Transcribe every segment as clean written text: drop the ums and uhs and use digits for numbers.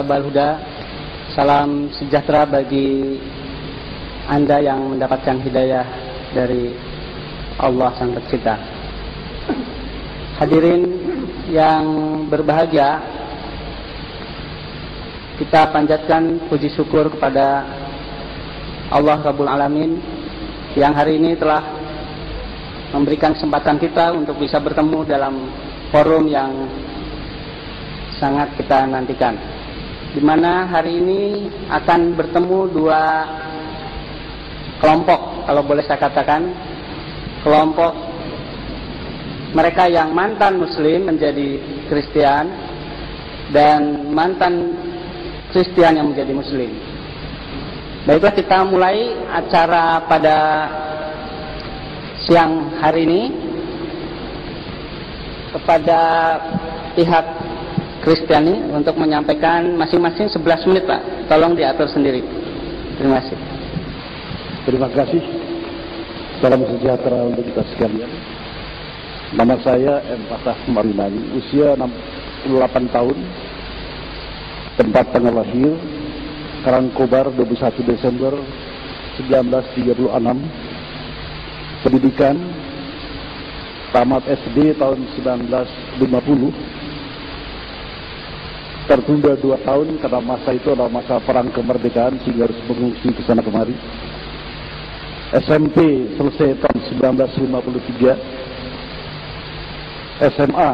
sabal huda. Salam sejahtera bagi Anda yang mendapatkan hidayah dari Allah Sang Pencipta. Hadirin yang berbahagia, kita panjatkan puji syukur kepada Allah Rabbul Alamin yang hari ini telah memberikan kesempatan kita untuk bisa bertemu dalam forum yang sangat kita nantikan, di mana hari ini akan bertemu dua kelompok, kalau boleh saya katakan, kelompok mereka yang mantan Muslim menjadi Kristen dan mantan Kristen yang menjadi Muslim. Baiklah, kita mulai acara pada siang hari ini. Kepada pihak Kristiani untuk menyampaikan masing-masing 11 menit, Pak. Tolong diatur sendiri. Terima kasih. Terima kasih. Salam sejahtera untuk kita sekalian. Nama saya M. Fatah Marinani, usia 68 tahun, tempat tanggal lahir Karangkobar 21 Desember 1936, pendidikan tamat SD tahun 1950, tertunda 2 tahun karena masa itu adalah masa perang kemerdekaan sehingga harus mengungsi ke sana kemari. SMP selesai tahun 1953, SMA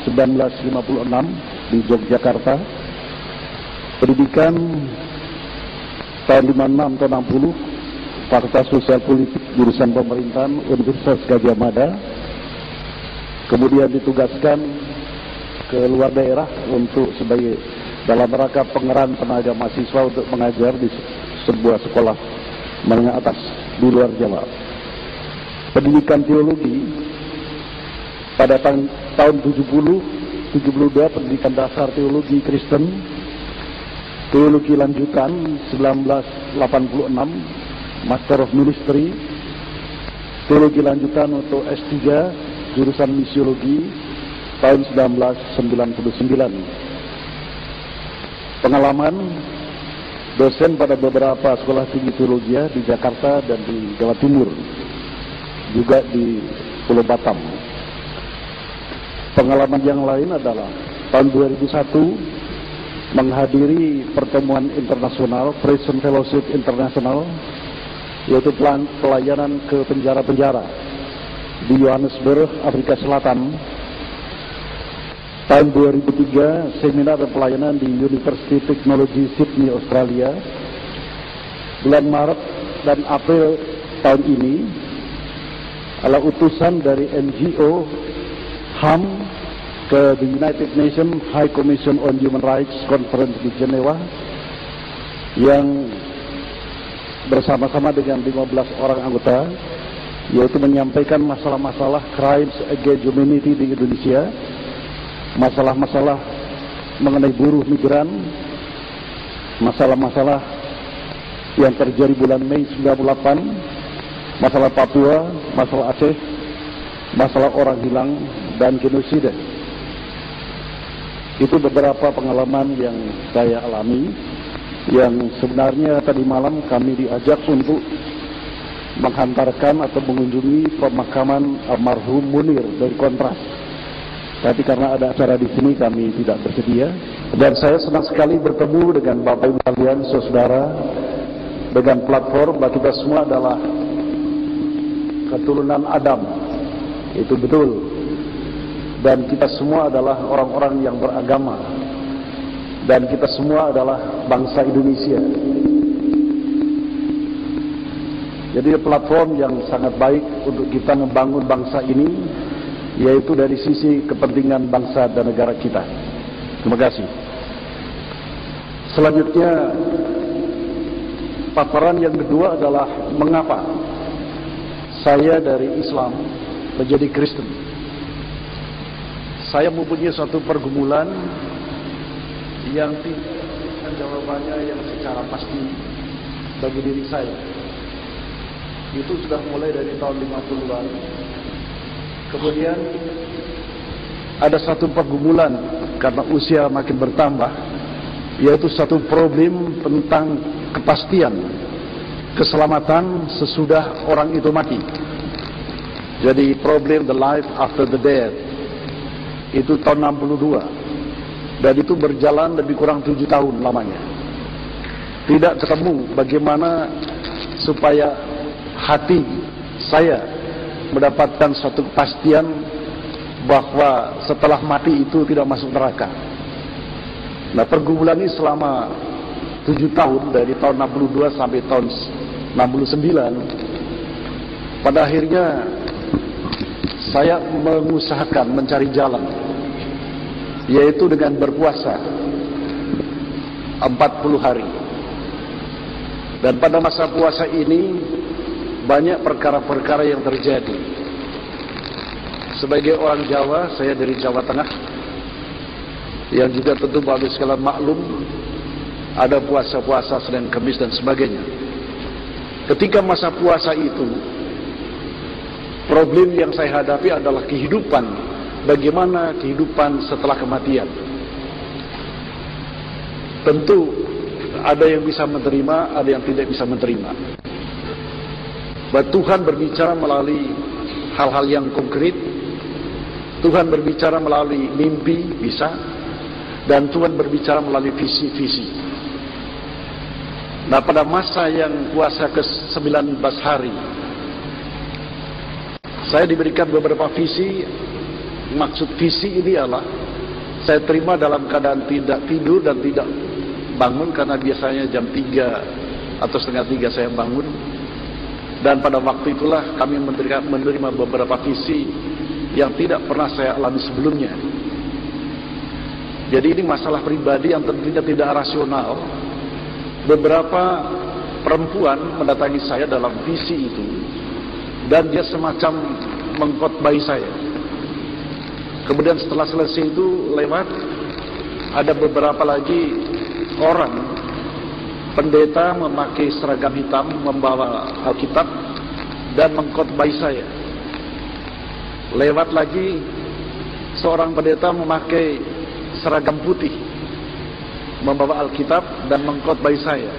1956 di Yogyakarta, pendidikan tahun 56 atau 60, Fakultas Sosial Politik jurusan Pemerintahan Universitas Gadjah Mada, kemudian ditugaskan ke luar daerah untuk sebagai dalam rangka pengerahan tenaga mahasiswa untuk mengajar di sebuah sekolah menengah atas di luar Jawa. Pendidikan teologi pada tahun 72 pendidikan dasar teologi Kristen, teologi lanjutan 1986, Master of Ministry, teologi lanjutan untuk S3 jurusan misiologi tahun 1999. Pengalaman dosen pada beberapa sekolah tinggi teologi di Jakarta dan di Jawa Timur, juga di Pulau Batam. Pengalaman yang lain adalah tahun 2001 menghadiri pertemuan internasional Prison Fellowship International, yaitu pelayanan ke penjara-penjara di Johannesburg, Afrika Selatan. Tahun 2003 seminar dan pelayanan di University Technology Sydney, Australia. Bulan Maret dan April tahun ini adalah utusan dari NGO HAM ke the United Nations High Commission on Human Rights Conference di Jenewa, yang bersama-sama dengan 15 orang anggota, yaitu menyampaikan masalah-masalah crimes against humanity di Indonesia, masalah-masalah mengenai buruh migran, masalah-masalah yang terjadi bulan Mei 98, masalah Papua, masalah Aceh, masalah orang hilang, dan genosida. Itu beberapa pengalaman yang saya alami, yang sebenarnya tadi malam kami diajak untuk menghantarkan atau mengunjungi pemakaman almarhum Munir dari Kontras. Tapi karena ada acara di sini kami tidak bersedia. Dan saya senang sekali bertemu dengan Bapak Ibu kalian, saudara, dengan platform bahwa kita semua adalah keturunan Adam. Itu betul. Dan kita semua adalah orang-orang yang beragama. Dan kita semua adalah bangsa Indonesia. Jadi platform yang sangat baik untuk kita membangun bangsa ini, yaitu dari sisi kepentingan bangsa dan negara kita. Terima kasih. Selanjutnya, paparan yang kedua adalah mengapa saya dari Islam menjadi Kristen. Saya mempunyai suatu pergumulan yang tidak jawabannya yang secara pasti bagi diri saya. Itu sudah mulai dari tahun 50-an. Kemudian ada satu pergumulan karena usia makin bertambah, yaitu satu problem tentang kepastian keselamatan sesudah orang itu mati. Jadi problem the life after the death itu tahun 62, dan itu berjalan lebih kurang 7 tahun lamanya. Tidak ketemu bagaimana supaya hati saya mendapatkan suatu kepastian bahwa setelah mati itu tidak masuk neraka. Nah, pergumulan ini selama 7 tahun, dari tahun 62 sampai tahun 69. Pada akhirnya saya mengusahakan mencari jalan, yaitu dengan berpuasa 40 hari. Dan pada masa puasa ini banyak perkara-perkara yang terjadi. Sebagai orang Jawa, saya dari Jawa Tengah, yang juga tentu Bapak sekalian maklum, ada puasa-puasa Senin, Kamis dan sebagainya. Ketika masa puasa itu, problem yang saya hadapi adalah kehidupan. Bagaimana kehidupan setelah kematian? Tentu ada yang bisa menerima, ada yang tidak bisa menerima. Tuhan berbicara melalui hal-hal yang konkret. Tuhan berbicara melalui mimpi, bisa. Dan Tuhan berbicara melalui visi-visi. Nah, pada masa yang puasa ke-19 hari, saya diberikan beberapa visi. Maksud visi ini adalah saya terima dalam keadaan tidak tidur dan tidak bangun, karena biasanya jam 3 atau setengah 3 saya bangun. Dan pada waktu itulah kami menerima beberapa visi yang tidak pernah saya alami sebelumnya. Jadi ini masalah pribadi yang tentunya tidak rasional. Beberapa perempuan mendatangi saya dalam visi itu, dan dia semacam mengkhotbahi saya. Kemudian setelah selesai itu lewat, ada beberapa lagi orang, pendeta memakai seragam hitam, membawa Alkitab dan mengkhotbahi saya. Lewat lagi, seorang pendeta memakai seragam putih, membawa Alkitab dan mengkhotbahi saya.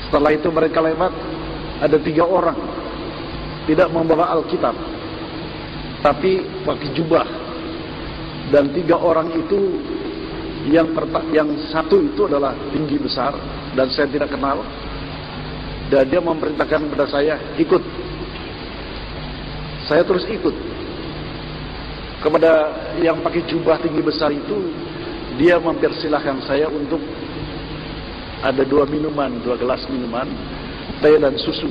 Setelah itu mereka lewat, ada 3 orang tidak membawa Alkitab, tapi pakai jubah. Dan 3 orang itu, yang satu itu adalah tinggi besar dan saya tidak kenal, dan dia memerintahkan kepada saya, ikut. Saya terus ikut. Kepada yang pakai jubah tinggi besar itu, dia mempersilahkan saya untuk ada 2 minuman, 2 gelas minuman, teh dan susu.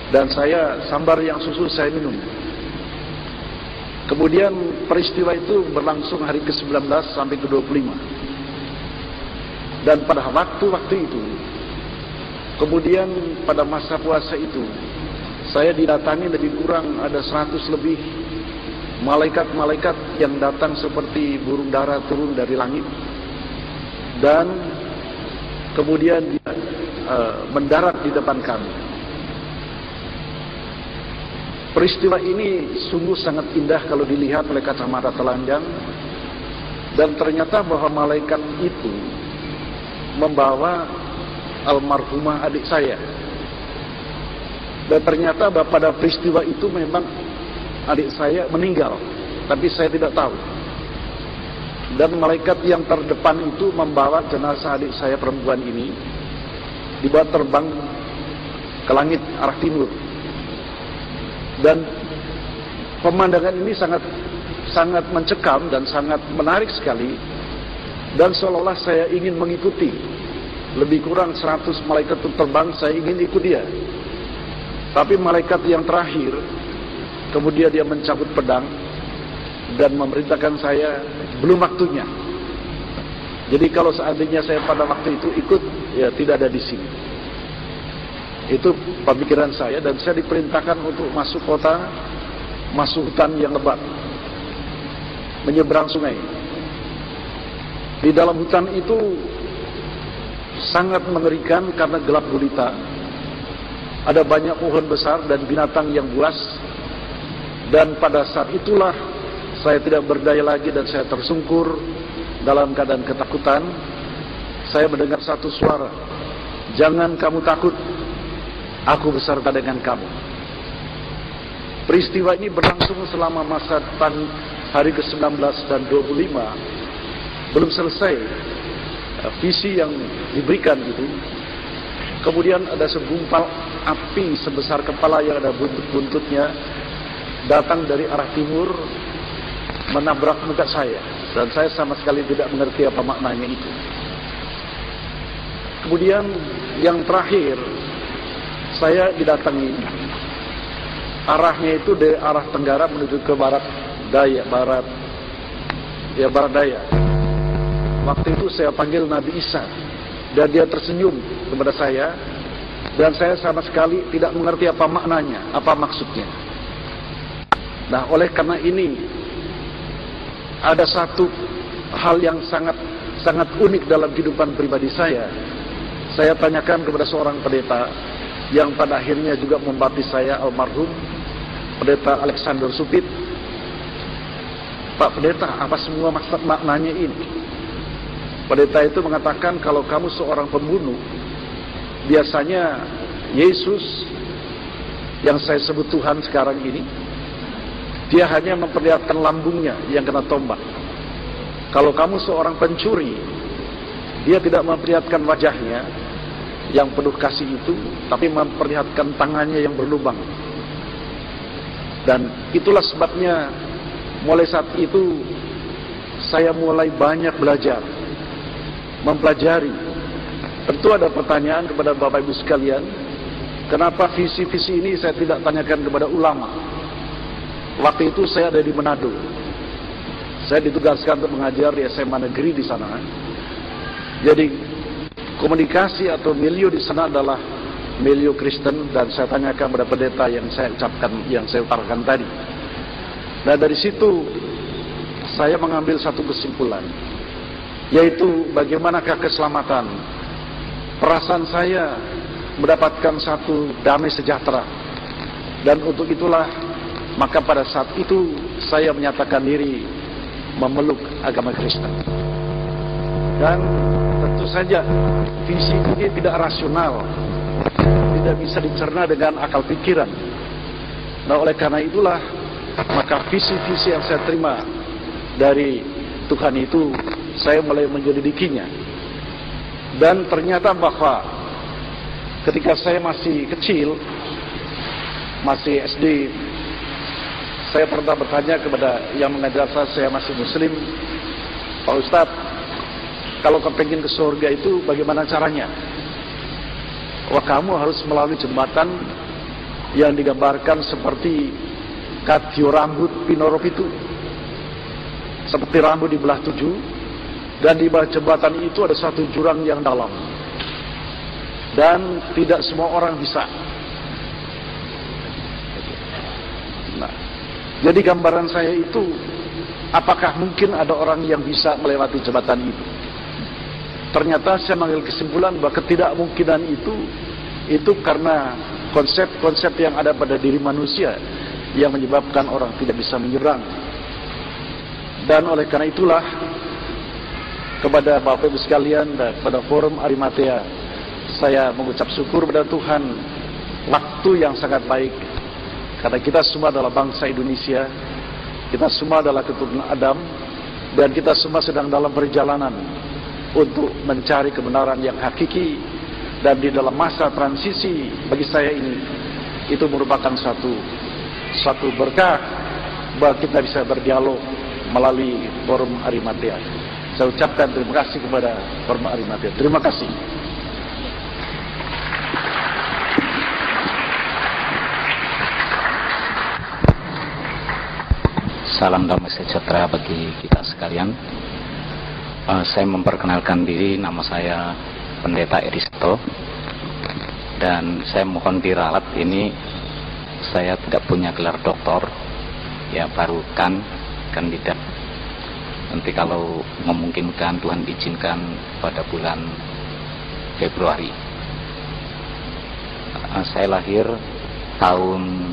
Dan saya sambar yang susu saya minum. Kemudian peristiwa itu berlangsung hari ke-19 sampai ke-25. Dan pada waktu-waktu itu, kemudian pada masa puasa itu, saya didatangi lebih kurang ada 100 lebih malaikat-malaikat yang datang seperti burung dara turun dari langit, dan kemudian dia mendarat di depan kami. Peristiwa ini sungguh sangat indah kalau dilihat oleh kacamata telanjang, dan ternyata bahwa malaikat itu membawa almarhumah adik saya. Dan ternyata pada peristiwa itu memang adik saya meninggal, tapi saya tidak tahu. Dan malaikat yang terdepan itu membawa jenazah adik saya perempuan ini, dibawa terbang ke langit arah timur. Dan pemandangan ini sangat mencekam dan sangat menarik sekali. Dan seolah-olah saya ingin mengikuti. Lebih kurang 100 malaikat itu terbang, saya ingin ikut dia. Tapi malaikat yang terakhir, kemudian dia mencabut pedang dan memerintahkan saya, belum waktunya. Jadi kalau seandainya saya pada waktu itu ikut, ya tidak ada di sini. Itu pemikiran saya, dan saya diperintahkan untuk masuk kota, masuk hutan yang lebat, menyeberang sungai. Di dalam hutan itu sangat mengerikan karena gelap gulita. Ada banyak pohon besar dan binatang yang buas. Dan pada saat itulah saya tidak berdaya lagi dan saya tersungkur dalam keadaan ketakutan, saya mendengar satu suara, "Jangan kamu takut, aku beserta dengan kamu." Peristiwa ini berlangsung selama masa hari ke-19 dan 25. Belum selesai visi yang diberikan itu. Kemudian ada segumpal api sebesar kepala yang ada buntut-buntutnya datang dari arah timur, menabrak muka saya, dan saya sama sekali tidak mengerti apa maknanya itu. Kemudian yang terakhir, saya didatangi, arahnya itu dari arah tenggara menuju ke barat daya, barat daya. Waktu itu saya panggil Nabi Isa, dan dia tersenyum kepada saya, dan saya sama sekali tidak mengerti apa maknanya, apa maksudnya. Nah, oleh karena ini ada satu hal yang sangat unik dalam kehidupan pribadi saya. Saya tanyakan kepada seorang pendeta yang pada akhirnya juga membaptis saya, almarhum Pendeta Alexander Supit. "Pak Pendeta, apa semua maksud maknanya ini?" Pendeta itu mengatakan, "Kalau kamu seorang pembunuh, biasanya Yesus yang saya sebut Tuhan sekarang ini, dia hanya memperlihatkan lambungnya yang kena tombak. Kalau kamu seorang pencuri, dia tidak memperlihatkan wajahnya yang penuh kasih itu, tapi memperlihatkan tangannya yang berlubang." Dan itulah sebabnya mulai saat itu saya mulai banyak belajar, mempelajari. Tentu ada pertanyaan kepada Bapak Ibu sekalian, kenapa visi-visi ini saya tidak tanyakan kepada ulama? Waktu itu saya ada di Manado. Saya ditugaskan untuk mengajar di SMA negeri di sana. Jadi komunikasi atau milieu di sana adalah milieu Kristen, dan saya tanyakan kepada pendeta yang saya ucapkan, yang saya utarakan tadi. Nah, dari situ saya mengambil satu kesimpulan, yaitu bagaimanakah keselamatan. Perasaan saya mendapatkan satu damai sejahtera, dan untuk itulah maka pada saat itu saya menyatakan diri memeluk agama Kristen. Dan tentu saja visi ini tidak rasional, tidak bisa dicerna dengan akal pikiran. Nah, oleh karena itulah maka visi-visi yang saya terima dari Tuhan itu saya mulai menyelidikinya. Dan ternyata bahwa ketika saya masih kecil, masih SD, saya pernah bertanya kepada yang mengajar saya masih muslim, "Pak Ustadz, kalau kepingin ke surga itu bagaimana caranya?" "Wah, kamu harus melalui jembatan yang digambarkan seperti katio rambut pinorop itu, seperti rambut dibelah 7, dan di bawah jembatan itu ada satu jurang yang dalam, dan tidak semua orang bisa." Nah, jadi gambaran saya itu, apakah mungkin ada orang yang bisa melewati jembatan itu? Ternyata saya mengambil kesimpulan bahwa ketidakmungkinan itu karena konsep-konsep yang ada pada diri manusia yang menyebabkan orang tidak bisa menyeberang. Dan oleh karena itulah, kepada Bapak Ibu sekalian dan kepada Forum Arimatea, saya mengucap syukur kepada Tuhan, waktu yang sangat baik, karena kita semua adalah bangsa Indonesia, kita semua adalah keturunan Adam, dan kita semua sedang dalam perjalanan untuk mencari kebenaran yang hakiki. Dan di dalam masa transisi bagi saya ini, itu merupakan suatu berkah bahwa kita bisa berdialog melalui Forum Arimatea. Saya ucapkan terima kasih kepada Forum Arimatea. Terima kasih. Salam damai sejahtera bagi kita sekalian. Saya memperkenalkan diri, nama saya Pendeta Eristo, dan saya mohon diralat, ini saya tidak punya gelar doktor, ya baru kandidat. Nanti kalau memungkinkan, Tuhan izinkan pada bulan Februari. Saya lahir tahun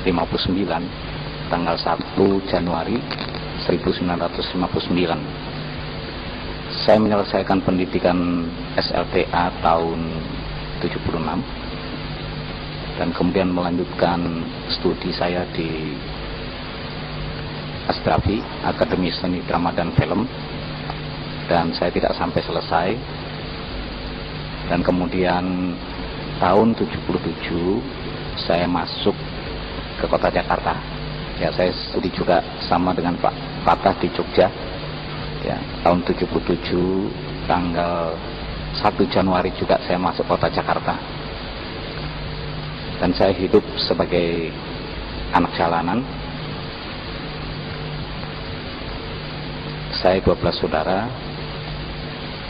59, tanggal 1 Januari 1959. Saya menyelesaikan pendidikan SLTA tahun 76 dan kemudian melanjutkan studi saya di Asdrafi, Akademi Seni Drama dan Film, dan saya tidak sampai selesai. Dan kemudian tahun 77 saya masuk ke kota Jakarta. Ya, saya studi juga sama dengan Pak Fatah di Jogja. Ya, tahun 77 tanggal 1 Januari juga saya masuk kota Jakarta. Dan saya hidup sebagai anak jalanan. Saya 12 saudara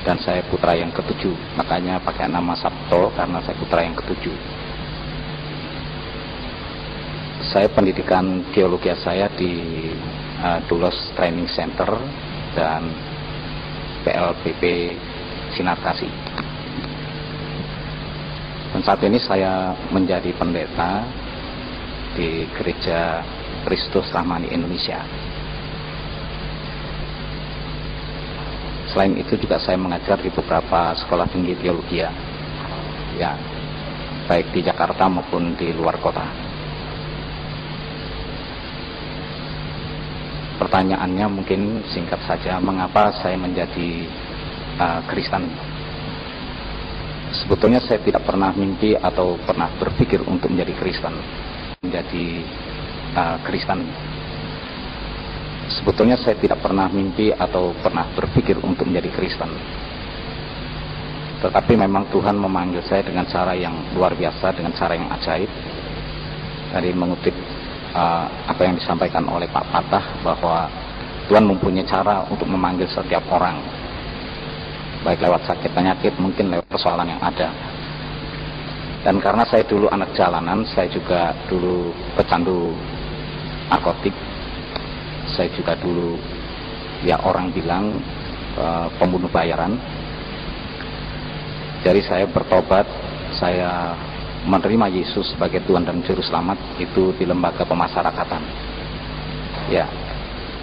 dan saya putra yang ke-7. Makanya pakai nama Sabto karena saya putra yang ke-7. Saya pendidikan geologi saya di Dulos Training Center dan PLBP Sinar Kasih. Dan saat ini saya menjadi pendeta di Gereja Kristus Rahmani Indonesia. Selain itu juga saya mengajar di beberapa sekolah tinggi teologi, ya, baik di Jakarta maupun di luar kota. Pertanyaannya mungkin singkat saja, mengapa saya menjadi Kristen? Sebetulnya saya tidak pernah mimpi atau pernah berpikir untuk menjadi Kristen. Sebetulnya saya tidak pernah mimpi atau pernah berpikir untuk menjadi Kristen. Tetapi memang Tuhan memanggil saya dengan cara yang luar biasa, dengan cara yang ajaib. Dari mengutip apa yang disampaikan oleh Pak Fatah, bahwa Tuhan mempunyai cara untuk memanggil setiap orang, baik lewat sakit penyakit, mungkin lewat persoalan yang ada. Dan karena saya dulu anak jalanan, saya juga dulu pecandu narkotik, saya juga dulu, ya orang bilang, pembunuh bayaran. Jadi saya bertobat, saya menerima Yesus sebagai Tuhan dan Juru Selamat itu di lembaga pemasyarakatan. Ya,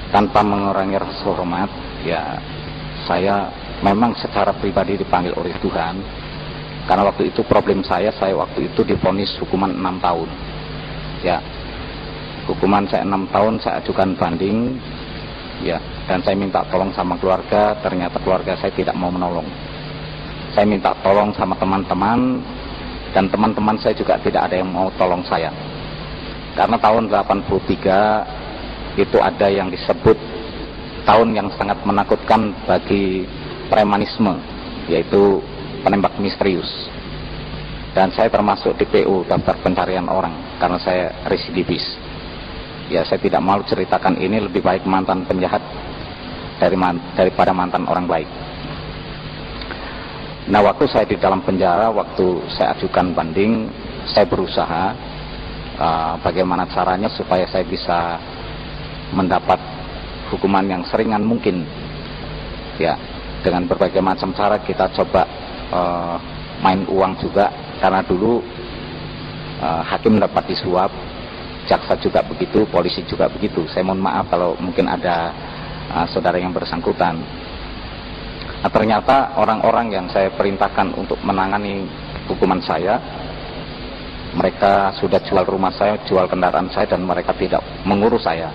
tanpa mengurangi rasa hormat, ya saya memang secara pribadi dipanggil oleh Tuhan. Karena waktu itu problem saya waktu itu divonis hukuman 6 tahun. Ya, hukuman saya 6 tahun, saya ajukan banding. Ya, dan saya minta tolong sama keluarga, ternyata keluarga saya tidak mau menolong. Saya minta tolong sama teman-teman, dan teman-teman saya juga tidak ada yang mau tolong saya. Karena tahun 83 itu ada yang disebut tahun yang sangat menakutkan bagi premanisme, yaitu penembak misterius. Dan saya termasuk DPO, daftar pencarian orang, karena saya residivis. Ya, saya tidak mau ceritakan ini, lebih baik mantan penjahat daripada mantan orang baik. Nah, waktu saya di dalam penjara, waktu saya ajukan banding, saya berusaha bagaimana caranya supaya saya bisa mendapat hukuman yang seringan mungkin. Ya, dengan berbagai macam cara kita coba main uang juga, karena dulu hakim dapat disuap, jaksa juga begitu, polisi juga begitu. Saya mohon maaf kalau mungkin ada saudara yang bersangkutan. Nah, ternyata orang-orang yang saya perintahkan untuk menangani hukuman saya, mereka sudah jual rumah saya, jual kendaraan saya, dan mereka tidak mengurus saya.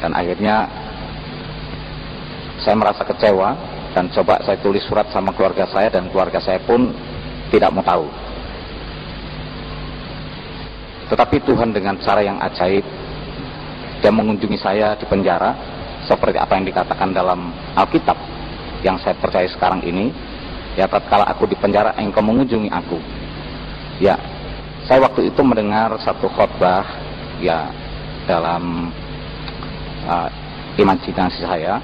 Dan akhirnya saya merasa kecewa dan coba saya tulis surat sama keluarga saya, dan keluarga saya pun tidak mau tahu. Tetapi Tuhan dengan cara yang ajaib, Dia mengunjungi saya di penjara, seperti apa yang dikatakan dalam Alkitab yang saya percaya sekarang ini. Ya, tatkala aku di penjara, engkau mengunjungi aku. Ya, saya waktu itu mendengar satu khotbah, ya, dalam imajinasi saya,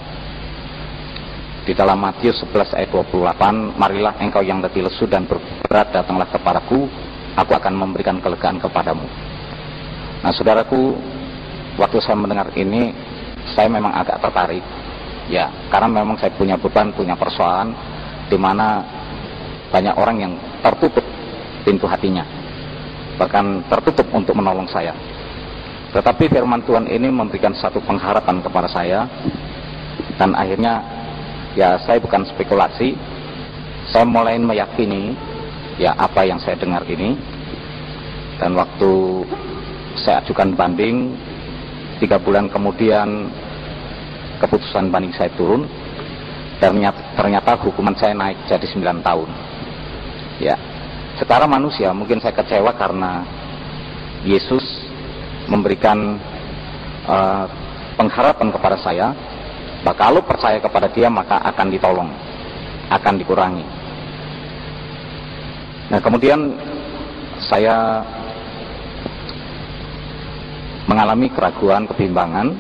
di dalam Matius 11 ayat 28, marilah engkau yang letih lesu dan berat, datanglah kepadaku, aku akan memberikan kelegaan kepadamu. Nah, saudaraku, waktu saya mendengar ini, saya memang agak tertarik. Ya, karena memang saya punya beban, punya persoalan, di mana banyak orang yang tertutup pintu hatinya, bahkan tertutup untuk menolong saya. Tetapi firman Tuhan ini memberikan satu pengharapan kepada saya, dan akhirnya Ya, saya bukan spekulasi. Saya mulai meyakini ya apa yang saya dengar ini. Dan waktu saya ajukan banding, 3 bulan kemudian keputusan banding saya turun. Dan ternyata hukuman saya naik jadi 9 tahun. Ya, secara manusia mungkin saya kecewa karena Yesus memberikan pengharapan kepada saya bahwa kalau percaya kepada Dia maka akan ditolong, akan dikurangi. Nah, kemudian saya mengalami keraguan, kebimbangan,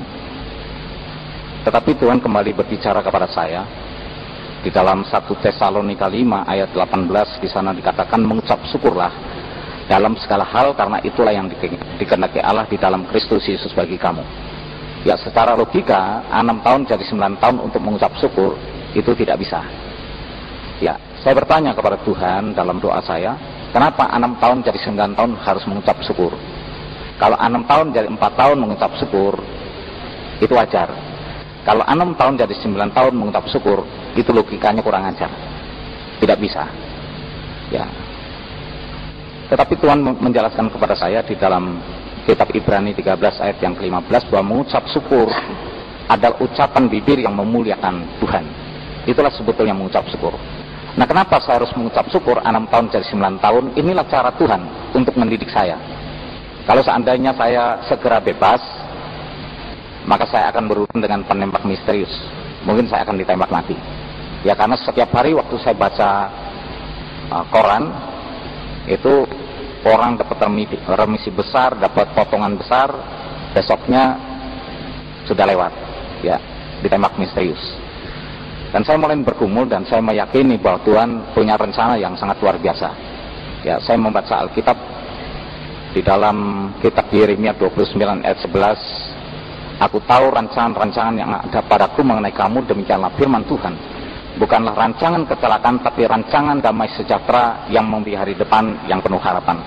tetapi Tuhan kembali berbicara kepada saya di dalam 1 Tesalonika 5 ayat 18. Di sana dikatakan, mengucap syukurlah dalam segala hal karena itulah yang dikehendaki Allah di dalam Kristus Yesus bagi kamu. Ya, secara logika 6 tahun jadi 9 tahun untuk mengucap syukur itu tidak bisa. Ya, saya bertanya kepada Tuhan dalam doa saya, kenapa 6 tahun jadi 9 tahun harus mengucap syukur? Kalau 6 tahun jadi 4 tahun mengucap syukur itu wajar. Kalau 6 tahun jadi 9 tahun mengucap syukur, itu logikanya kurang ajar. Tidak bisa. Ya. Tetapi Tuhan menjelaskan kepada saya di dalam kitab Ibrani 13 ayat yang ke-15 bahwa mengucap syukur adalah ucapan bibir yang memuliakan Tuhan. Itulah sebetulnya mengucap syukur. Nah, kenapa saya harus mengucap syukur 6 tahun jadi 9 tahun? Inilah cara Tuhan untuk mendidik saya. Kalau seandainya saya segera bebas, maka saya akan berurusan dengan penembak misterius. Mungkin saya akan ditembak mati. Ya, karena setiap hari waktu saya baca koran, itu orang dapat remisi besar, dapat potongan besar, besoknya sudah lewat. Ya, ditembak misterius. Dan saya mulai bergumul dan saya meyakini bahwa Tuhan punya rencana yang sangat luar biasa. Ya, saya membaca Alkitab di dalam kitab Yeremia 29 ayat 11. Aku tahu rancangan-rancangan yang ada padaku mengenai kamu, demikianlah firman Tuhan. Bukanlah rancangan kecelakaan, tapi rancangan damai sejahtera yang memberi hari depan yang penuh harapan.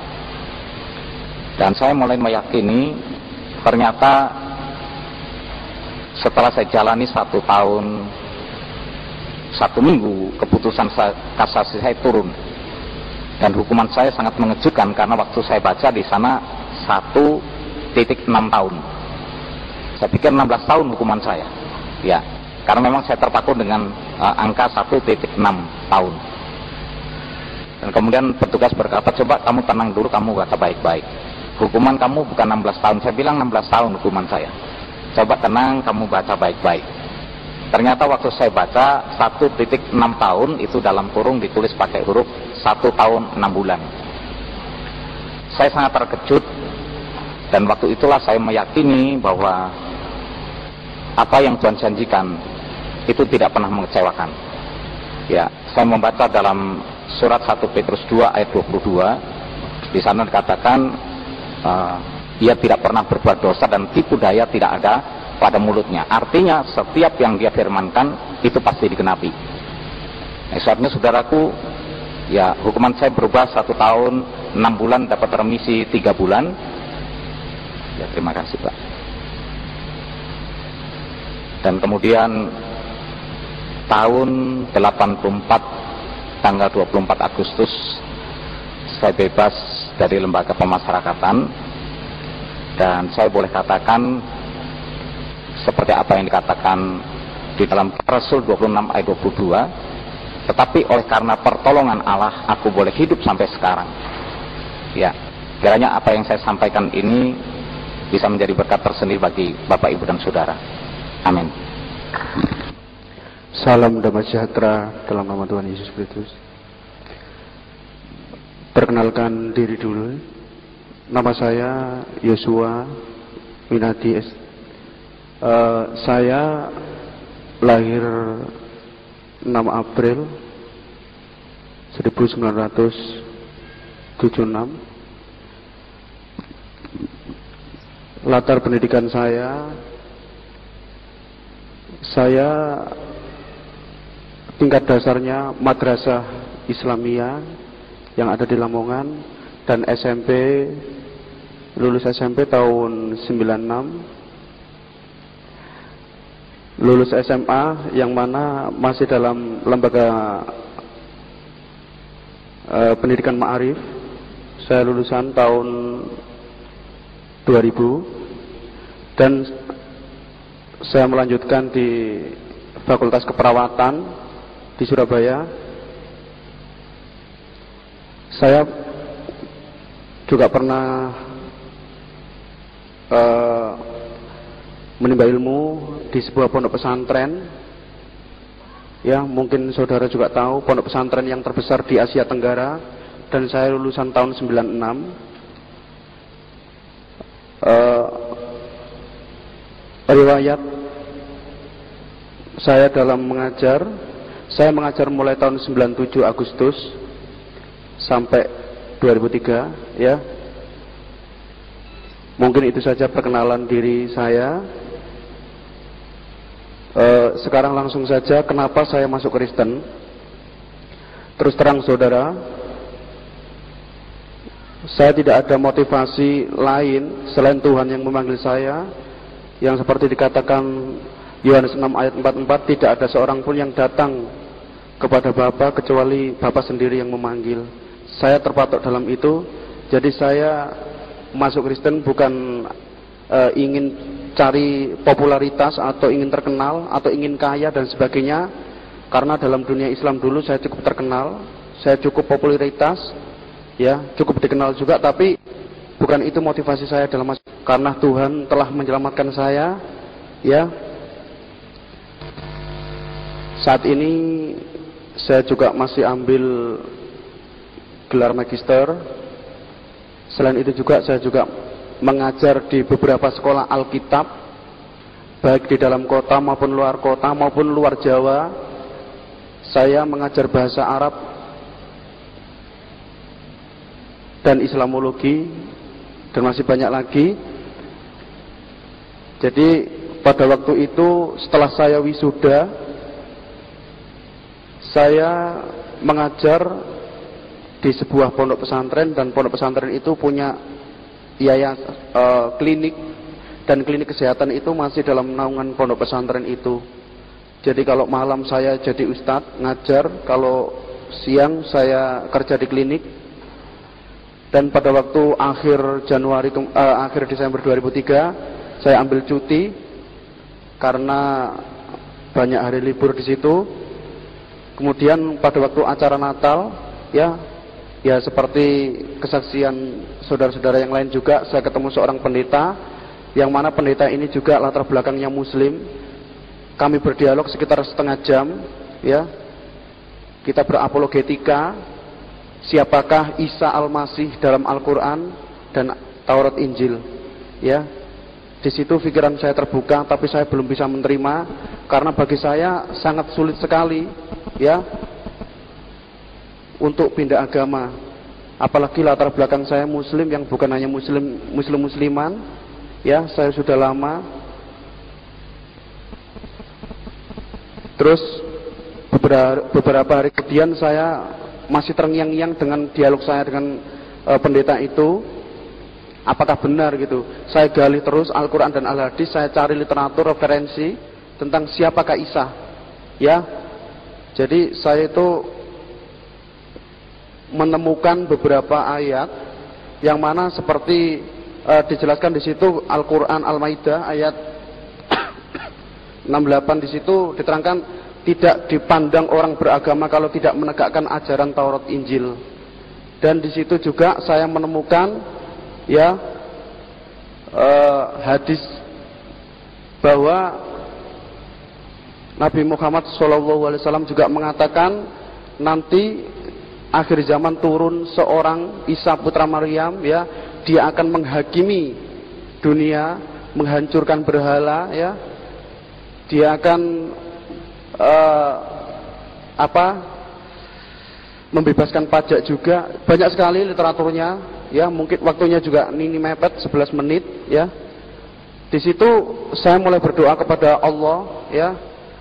Dan saya mulai meyakini, ternyata setelah saya jalani 1 tahun, 1 minggu, keputusan kasasi saya turun. Dan hukuman saya sangat mengejutkan karena waktu saya baca di sana 1,6 tahun. Saya pikir 16 tahun hukuman saya. Ya, karena memang saya terpaku dengan angka 1,6 tahun. Dan kemudian petugas berkata, coba kamu tenang dulu, kamu baca baik-baik. Hukuman kamu bukan 16 tahun. Saya bilang 16 tahun hukuman saya. Coba tenang, kamu baca baik-baik. Ternyata waktu saya baca 1,6 tahun itu dalam kurung ditulis pakai huruf 1 tahun 6 bulan. Saya sangat terkejut. Dan waktu itulah saya meyakini bahwa apa yang Tuhan janjikan itu tidak pernah mengecewakan. Ya, saya membaca dalam surat 1 Petrus 2 ayat 22. Di sana dikatakan ia tidak pernah berbuat dosa dan tipu daya tidak ada pada mulutnya. Artinya setiap yang dia firmankan itu pasti digenapi. Nah, saatnya saudaraku, ya hukuman saya berubah 1 tahun 6 bulan dapat remisi 3 bulan. Ya, terima kasih Pak. Dan kemudian tahun 84 tanggal 24 Agustus saya bebas dari lembaga pemasyarakatan. Dan saya boleh katakan seperti apa yang dikatakan di dalam Rasul 26 ayat 22, tetapi oleh karena pertolongan Allah aku boleh hidup sampai sekarang. Ya, kiranya apa yang saya sampaikan ini bisa menjadi berkat tersendiri bagi Bapak, Ibu, dan Saudara. Amin. Salam damai sejahtera dalam nama Tuhan Yesus Kristus. Perkenalkan diri dulu. Nama saya Yosua Winadi. Saya lahir 6 April 1976. Latar pendidikan saya tingkat dasarnya Madrasah Islamiyah yang ada di Lamongan, dan SMP, lulus SMP tahun 96. lulus SMA yang mana masih dalam lembaga pendidikan Ma'arif. Saya lulusan tahun 2000 dan saya melanjutkan di Fakultas Keperawatan di Surabaya. Saya juga pernah menimba ilmu di sebuah pondok pesantren. Ya, mungkin saudara juga tahu pondok pesantren yang terbesar di Asia Tenggara, dan saya lulusan tahun 96. Riwayat saya dalam mengajar, saya mengajar mulai tahun 97 Agustus sampai 2003, ya. Mungkin itu saja perkenalan diri saya. Sekarang langsung saja, kenapa saya masuk Kristen? Terus terang saudara, saya tidak ada motivasi lain selain Tuhan yang memanggil saya. Yang seperti dikatakan Yohanes 6 ayat 44, tidak ada seorang pun yang datang kepada Bapa kecuali Bapa sendiri yang memanggil. Saya terpatok dalam itu. Jadi saya masuk Kristen bukan ingin cari popularitas atau ingin terkenal atau ingin kaya dan sebagainya. Karena dalam dunia Islam dulu saya cukup terkenal, saya cukup popularitas, ya, cukup dikenal juga, tapi bukan itu motivasi saya dalam masuk. Karena Tuhan telah menyelamatkan saya, ya. Saat ini saya juga masih ambil gelar magister. Selain itu juga saya juga mengajar di beberapa sekolah Alkitab, baik di dalam kota maupun luar kota maupun luar Jawa. Saya mengajar bahasa Arab dan Islamologi dan masih banyak lagi. Jadi pada waktu itu setelah saya wisuda, saya mengajar di sebuah pondok pesantren, dan pondok pesantren itu punya klinik, dan klinik kesehatan itu masih dalam naungan pondok pesantren itu. Jadi kalau malam saya jadi ustadz ngajar, kalau siang saya kerja di klinik. Dan pada waktu akhir Desember 2003 saya ambil cuti karena banyak hari libur di situ. Kemudian pada waktu acara Natal, ya seperti kesaksian saudara-saudara yang lain juga, saya ketemu seorang pendeta, yang mana pendeta ini juga latar belakangnya Muslim. Kami berdialog sekitar setengah jam, ya. Kita berapologetika, siapakah Isa Al-Masih dalam Al-Quran dan Taurat Injil, ya. Di situ pikiran saya terbuka, tapi saya belum bisa menerima karena bagi saya sangat sulit sekali, ya, untuk pindah agama. Apalagi latar belakang saya Muslim yang bukan hanya musliman, ya, saya sudah lama. Terus beberapa hari kemudian saya masih terngiang-ngiang dengan dialog saya dengan pendeta itu. Apakah benar gitu? Saya gali terus Al-Quran dan Al-Hadis, saya cari literatur referensi tentang siapakah Isa, ya. Jadi saya itu menemukan beberapa ayat yang mana seperti dijelaskan di situ Al-Quran Al-Maidah ayat 68, di situ diterangkan tidak dipandang orang beragama kalau tidak menegakkan ajaran Taurat Injil. Dan di situ juga saya menemukan, ya, hadis bahwa Nabi Muhammad SAW juga mengatakan nanti akhir zaman turun seorang Isa putra Maryam, ya, dia akan menghakimi dunia, menghancurkan berhala, ya, dia akan membebaskan pajak juga. Banyak sekali literaturnya, ya, mungkin waktunya juga ini mepet 11 menit, ya. Di situ saya mulai berdoa kepada Allah, ya.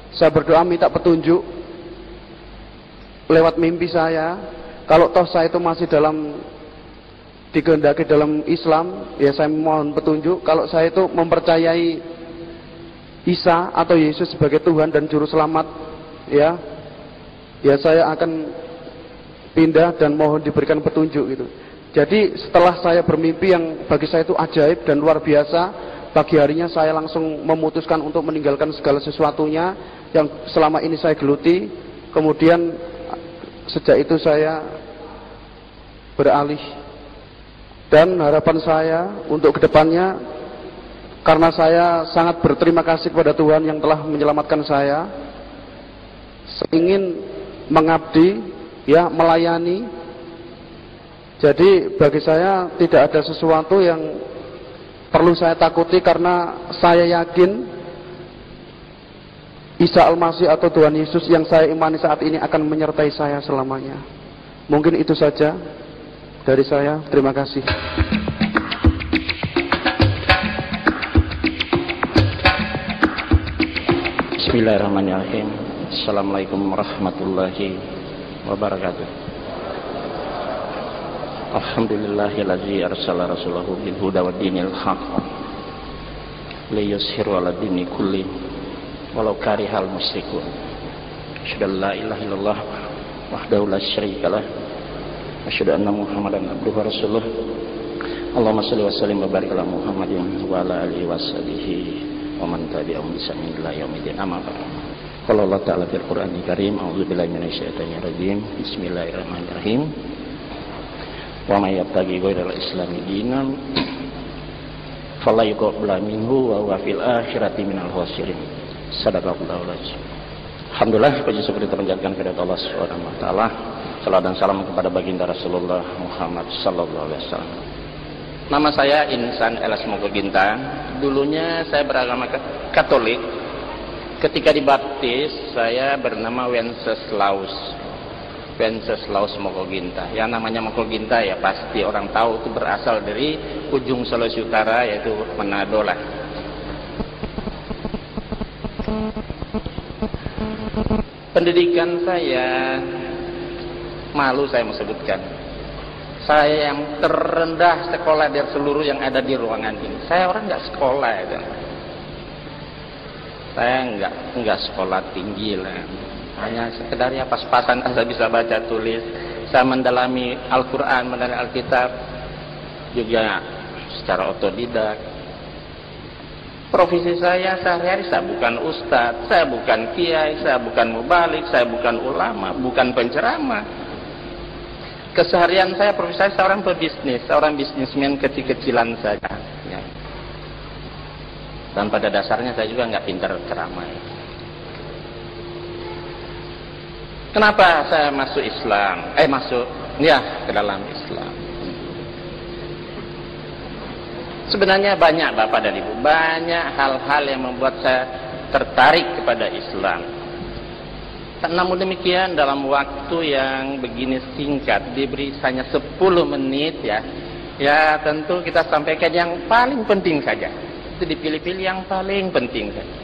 Saya berdoa minta petunjuk lewat mimpi saya. Kalau toh saya itu masih dikehendaki dalam Islam, ya saya mohon petunjuk. Kalau saya itu mempercayai Isa atau Yesus sebagai Tuhan dan Juru Selamat, ya saya akan pindah dan mohon diberikan petunjuk gitu. Jadi setelah saya bermimpi yang bagi saya itu ajaib dan luar biasa, pagi harinya saya langsung memutuskan untuk meninggalkan segala sesuatunya yang selama ini saya geluti. Kemudian sejak itu saya beralih, dan harapan saya untuk kedepannya, karena saya sangat berterima kasih kepada Tuhan yang telah menyelamatkan saya ingin mengabdi, ya melayani. Jadi bagi saya tidak ada sesuatu yang perlu saya takuti, karena saya yakin Isa Al-Masih atau Tuhan Yesus yang saya imani saat ini akan menyertai saya selamanya. Mungkin itu saja dari saya. Terima kasih. Bismillahirrahmanirrahim. Assalamualaikum warahmatullahi wabarakatuh. Alhamdulillahillazi arsala rasulahu bil huda wa dinil haq liyuzhiru 'ala dini kulli walau karihal musyrikun. Asyhadu an la ilaha illallah wahdahu la syarikalah wa asyhadu anna Muhammadan abduhu wa rasuluh. Allahumma shalli wa sallim wa barik ala Muhammadin wa ala alihi wa sahbihi wa man tabi'ahum bi ihsan ila yaumil amma ba'd. Qala Allah ta'ala fil Qur'anil Karim, a'udzubillahi minasyaitonir rajim. Bismillahirrahmanirrahim. Wa may yabtaghi ghairal islami dinan fala yuqbal minhu wa huwa fil akhirati minal khasirin. Sadaqallahul azim. Alhamdulillah, puji syukur dipanjatkan kepada Allah Subhanahu wa taala. Salam dan salam kepada baginda Rasulullah Muhammad sallallahu alaihi wasallam. Nama saya Insan Elas Mokoginta. Dulunya saya beragama Katolik. Ketika dibaptis, saya bernama Wenceslaus Mokoginta. Yang namanya Mokoginta ya pasti orang tahu itu berasal dari ujung Sulawesi Utara, yaitu Manado lah. Pendidikan saya, malu saya mau sebutkan, saya yang terendah sekolah dari seluruh yang ada di ruangan ini. Saya orang nggak sekolah itu. Saya nggak sekolah tinggi lah. Hanya sekedar ya pas-pasan saya bisa baca tulis. Saya mendalami Al-Quran, mendalami Alkitab juga secara otodidak. Profesi saya sehari-hari, saya bukan ustadz, saya bukan kiai, saya bukan mubalik, saya bukan ulama, bukan penceramah. Keseharian saya, profesi saya seorang pebisnis, seorang bisnismen kecil-kecilan saja. Ya. Dan pada dasarnya saya juga nggak pintar ceramah. Kenapa saya masuk Islam? Ke dalam Islam. Sebenarnya banyak Bapak dan Ibu, banyak hal-hal yang membuat saya tertarik kepada Islam. Namun demikian dalam waktu yang begini singkat, diberi hanya 10 menit ya tentu kita sampaikan yang paling penting saja. Itu dipilih-pilih yang paling penting saja.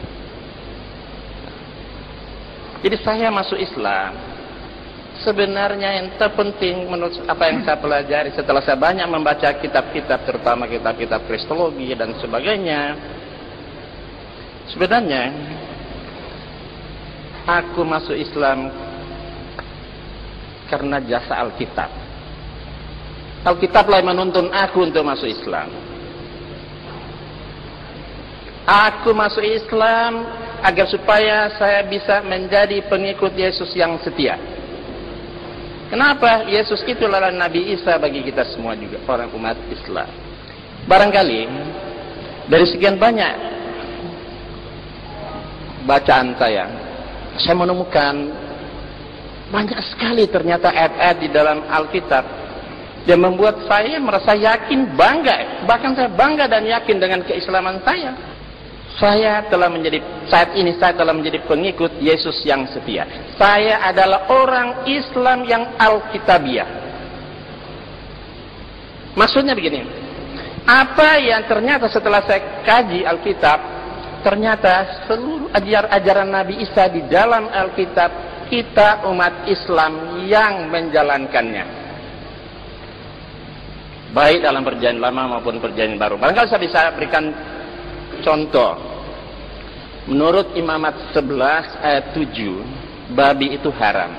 Jadi saya masuk Islam, sebenarnya yang terpenting menurut apa yang saya pelajari setelah saya banyak membaca kitab-kitab, terutama kitab-kitab kristologi dan sebagainya, sebenarnya aku masuk Islam karena jasa Alkitab. Alkitablah yang menuntun aku untuk masuk Islam. Aku masuk Islam agar supaya saya bisa menjadi pengikut Yesus yang setia. Kenapa? Yesus itulah Nabi Isa bagi kita semua juga, orang umat Islam. Barangkali dari sekian banyak bacaan saya menemukan banyak sekali ternyata ayat-ayat di dalam Alkitab yang membuat saya merasa yakin, bangga. Bahkan saya bangga dan yakin dengan keislaman saya. Saat ini saya telah menjadi pengikut Yesus yang setia. Saya adalah orang Islam yang Alkitabiah. Maksudnya begini, apa yang ternyata setelah saya kaji Alkitab, ternyata seluruh ajaran Nabi Isa di dalam Alkitab, kita umat Islam yang menjalankannya. Baik dalam perjanjian lama maupun perjanjian baru. Barangkali saya bisa berikan contoh. Menurut Imamat 11 ayat 7, babi itu haram.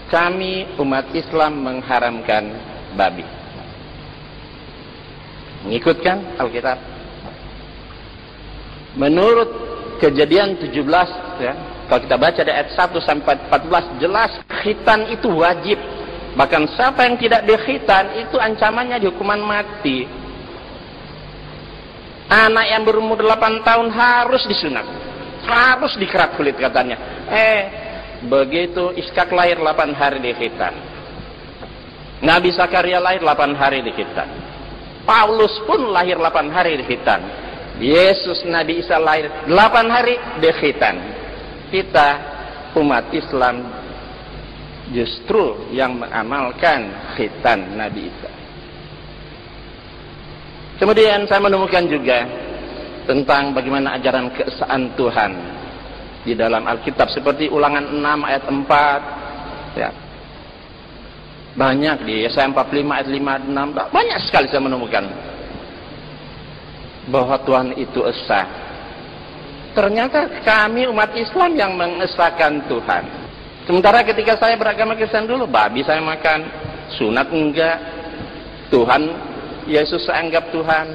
Kami umat Islam mengharamkan babi. Mengikutkan Alkitab. Menurut Kejadian 17, ya, kalau kita baca dari ayat 1 sampai 14, jelas khitan itu wajib. Bahkan siapa yang tidak dikhitan itu ancamannya hukuman mati. Anak yang berumur 8 tahun harus disunat, harus dikerat kulit katanya. Begitu Ishak lahir 8 hari dikhitan. Nabi Zakaria lahir 8 hari dikhitan. Paulus pun lahir 8 hari dikhitan. Yesus Nabi Isa lahir 8 hari dikhitan. Kita umat Islam justru yang mengamalkan khitan Nabi Isa. Kemudian saya menemukan juga tentang bagaimana ajaran keesaan Tuhan di dalam Alkitab, seperti Ulangan 6 ayat 4, ya. Banyak di Yesaya 45 ayat 5, 6, banyak sekali saya menemukan bahwa Tuhan itu esa. Ternyata kami umat Islam yang mengesahkan Tuhan. Sementara ketika saya beragama Kristen dulu, babi saya makan, sunat enggak, Tuhan Yesus saya anggap Tuhan.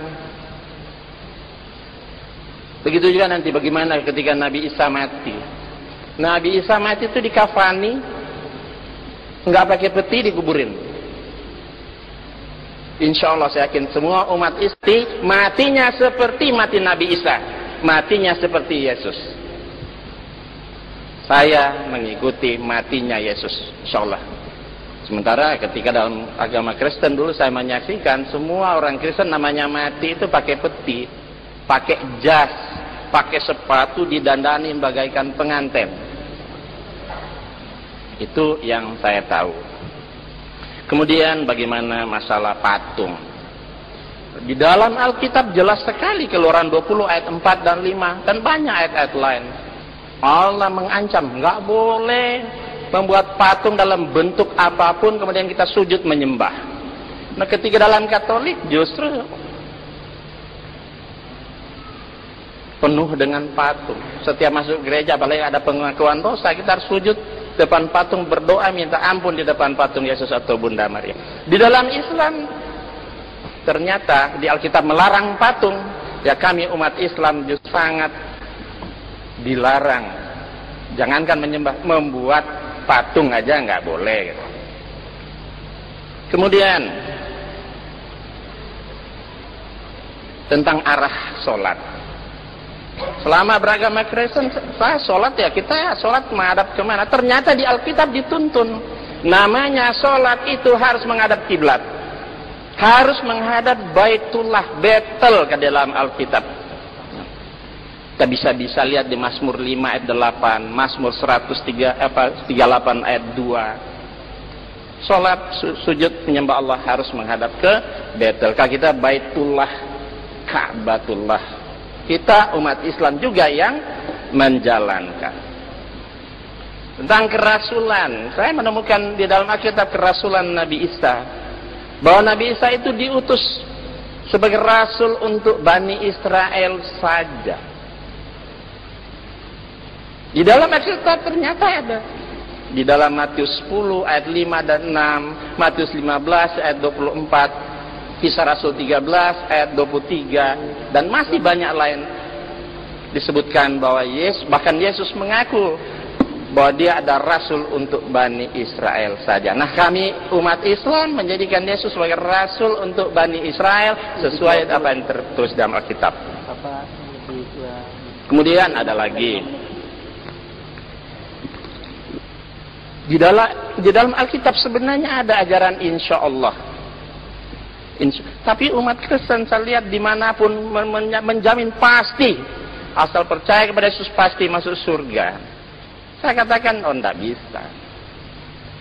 Begitu juga nanti bagaimana ketika Nabi Isa mati. Nabi Isa mati itu dikafani, enggak pakai peti, dikuburin. Insya Allah saya yakin semua umat Islam matinya seperti mati Nabi Isa, matinya seperti Yesus. Saya mengikuti matinya Yesus, insya Allah. Sementara ketika dalam agama Kristen dulu saya menyaksikan semua orang Kristen namanya mati itu pakai peti, pakai jas, pakai sepatu, didandani bagaikan pengantin. Itu yang saya tahu. Kemudian bagaimana masalah patung? Di dalam Alkitab jelas sekali, Keluaran 20 ayat 4 dan 5 dan banyak ayat-ayat lain. Allah mengancam, nggak boleh membuat patung dalam bentuk apapun kemudian kita sujud menyembah. Nah, ketika dalam Katolik justru penuh dengan patung. Setiap masuk gereja, apalagi ada pengakuan dosa, kita harus sujud depan patung, berdoa minta ampun di depan patung Yesus atau Bunda Maria. Di dalam Islam ternyata di Alkitab melarang patung. Ya, kami umat Islam justru sangat dilarang. Jangankan menyembah, membuat patung aja nggak boleh gitu. Kemudian tentang arah sholat. Selama beragama Kristen, saya sholat ya, kita sholat menghadap kemana? Ternyata di Alkitab dituntun, namanya sholat itu harus menghadap kiblat, harus menghadap Baitullah, Betel ke dalam Alkitab. Kita bisa lihat di Mazmur 5 ayat 8, Mazmur 38 ayat 2. Sholat sujud menyembah Allah harus menghadap ke Betel. Kalau kita Baitullah, Ka'batullah. Kita umat Islam juga yang menjalankan. Tentang kerasulan, saya menemukan di dalam Alkitab kerasulan Nabi Isa, bahwa Nabi Isa itu diutus sebagai rasul untuk Bani Israel saja. Di dalam Alkitab ternyata ada. Di dalam Matius 10 ayat 5 dan 6, Matius 15 ayat 24, Kisah Rasul 13 ayat 23, dan masih banyak lain disebutkan bahwa bahkan Yesus mengaku bahwa dia ada rasul untuk Bani Israel saja. Nah, kami umat Islam menjadikan Yesus sebagai rasul untuk Bani Israel sesuai apa yang tertulis dalam Alkitab. Kemudian ada lagi di dalam Alkitab sebenarnya ada ajaran insya Allah. Tapi umat Kristen saya lihat dimanapun menjamin pasti, asal percaya kepada Yesus pasti masuk surga. Saya katakan, tidak bisa.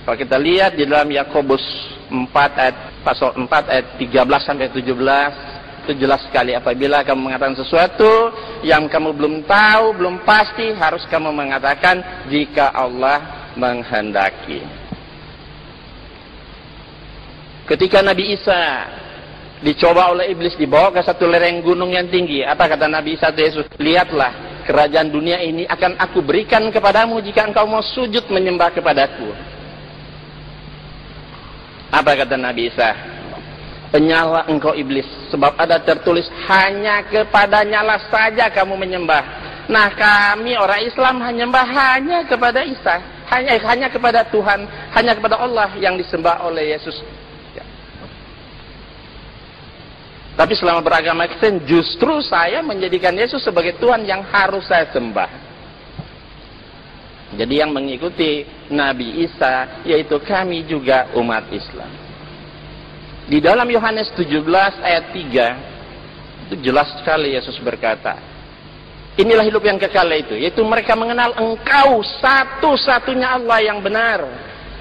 Kalau kita lihat di dalam Yakobus 4 ayat pasal 4 ayat 13 sampai 17, itu jelas sekali, apabila kamu mengatakan sesuatu yang kamu belum tahu, belum pasti, harus kamu mengatakan jika Allah menghendaki. Ketika Nabi Isa dicoba oleh iblis, dibawa ke satu lereng gunung yang tinggi. Apa kata Nabi Isa Yesus? Lihatlah, kerajaan dunia ini akan aku berikan kepadamu jika engkau mau sujud menyembah kepadaku. Apa kata Nabi Isa? Penyala engkau iblis, sebab ada tertulis hanya kepadanya saja kamu menyembah. Nah, kami orang Islam menyembah hanya kepada Isa, hanya kepada Tuhan, hanya kepada Allah yang disembah oleh Yesus. Tapi selama beragama Kristen, justru saya menjadikan Yesus sebagai Tuhan yang harus saya sembah. Jadi yang mengikuti Nabi Isa, yaitu kami juga umat Islam. Di dalam Yohanes 17 ayat 3, itu jelas sekali Yesus berkata, inilah hidup yang kekal itu, yaitu mereka mengenal engkau satu-satunya Allah yang benar,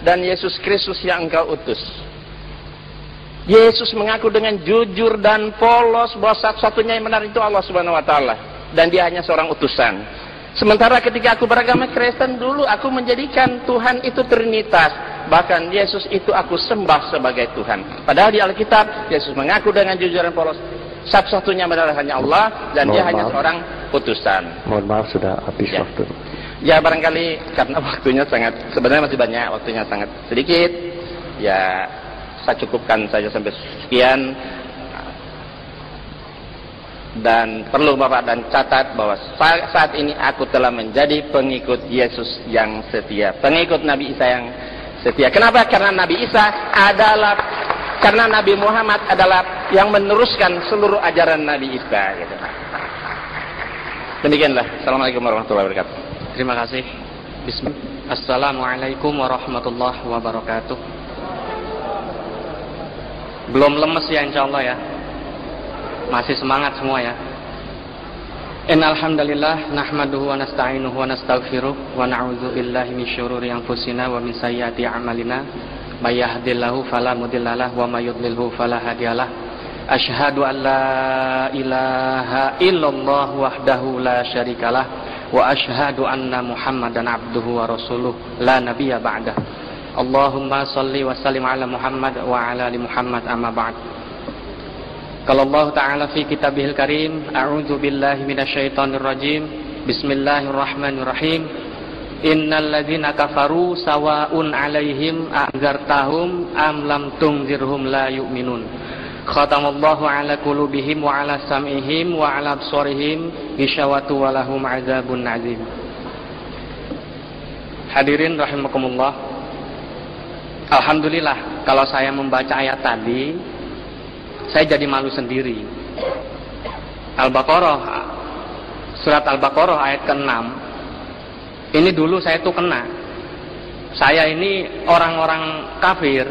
dan Yesus Kristus yang engkau utus. Yesus mengaku dengan jujur dan polos bahwa satu-satunya yang benar itu Allah Subhanahu wa taala, dan dia hanya seorang utusan. Sementara ketika aku beragama Kristen dulu, aku menjadikan Tuhan itu Trinitas, bahkan Yesus itu aku sembah sebagai Tuhan. Padahal di Alkitab Yesus mengaku dengan jujur dan polos satu-satunya benar hanya Allah, dan dia hanya seorang utusan. Mohon maaf sudah habis waktu. Ya barangkali karena waktunya sebenarnya masih banyak, waktunya sangat sedikit. Ya saya cukupkan saja sampai sekian. Dan perlu Bapak dan catat bahwa saat ini aku telah menjadi pengikut Yesus yang setia, pengikut Nabi Isa yang setia. Kenapa? Karena Nabi Nabi Muhammad adalah yang meneruskan seluruh ajaran Nabi Isa. Gitu. Demikianlah. Assalamualaikum warahmatullahi wabarakatuh. Terima kasih. Bismillah. Assalamualaikum warahmatullahi wabarakatuh. Belum lemes ya insyaallah ya. Masih semangat semua ya. Innal hamdalillah nahmaduhu wa nasta'inuhu wa nastaghfiruh wa na'udzu billahi min syururi anfusina wa min sayyiati a'malina may yahdihillahu fala mudhillalah wa may yudlilhu fala hadiyalah. Asyhadu an la ilaha illallah wahdahu la syarikalah wa asyhadu anna Muhammadan abduhu wa rasuluh la nabiyya ba'dah. Allahumma shalli wa sallim ala Muhammad wa ala ali Muhammad amma ba'd. Kalau Allah Ta'ala fi kitabihil karim, a'udzu billahi minasyaitonir rajim, bismillahirrahmanirrahim, innal ladzina kafaru sawa'un 'alaihim a'dzartahum am lam tunzirhum la yu'minun. Khatamallahu 'ala qulubihim wa 'ala sam'ihim wa 'ala absarihim ghishawatu wa lahum 'adzabun 'adzim. Hadirin rahimakumullah. Alhamdulillah, kalau saya membaca ayat tadi saya jadi malu sendiri. Al-Baqarah, surat Al-Baqarah ayat ke-6. Ini dulu saya tuh kena. Saya ini orang-orang kafir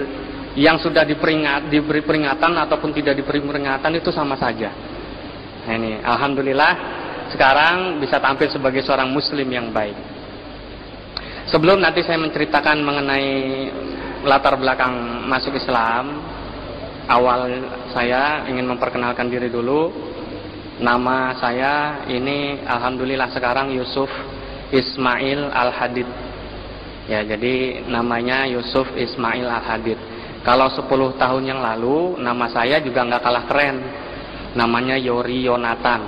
yang sudah diberi peringatan ataupun tidak diberi peringatan itu sama saja. Nah, ini alhamdulillah sekarang bisa tampil sebagai seorang muslim yang baik. Sebelum nanti saya menceritakan mengenai latar belakang masuk Islam, awal saya ingin memperkenalkan diri dulu. Nama saya ini alhamdulillah sekarang Yusuf Ismail Al-Hadid. Ya, jadi namanya Yusuf Ismail Al-Hadid. Kalau 10 tahun yang lalu nama saya juga nggak kalah keren. Namanya Yori Yonatan.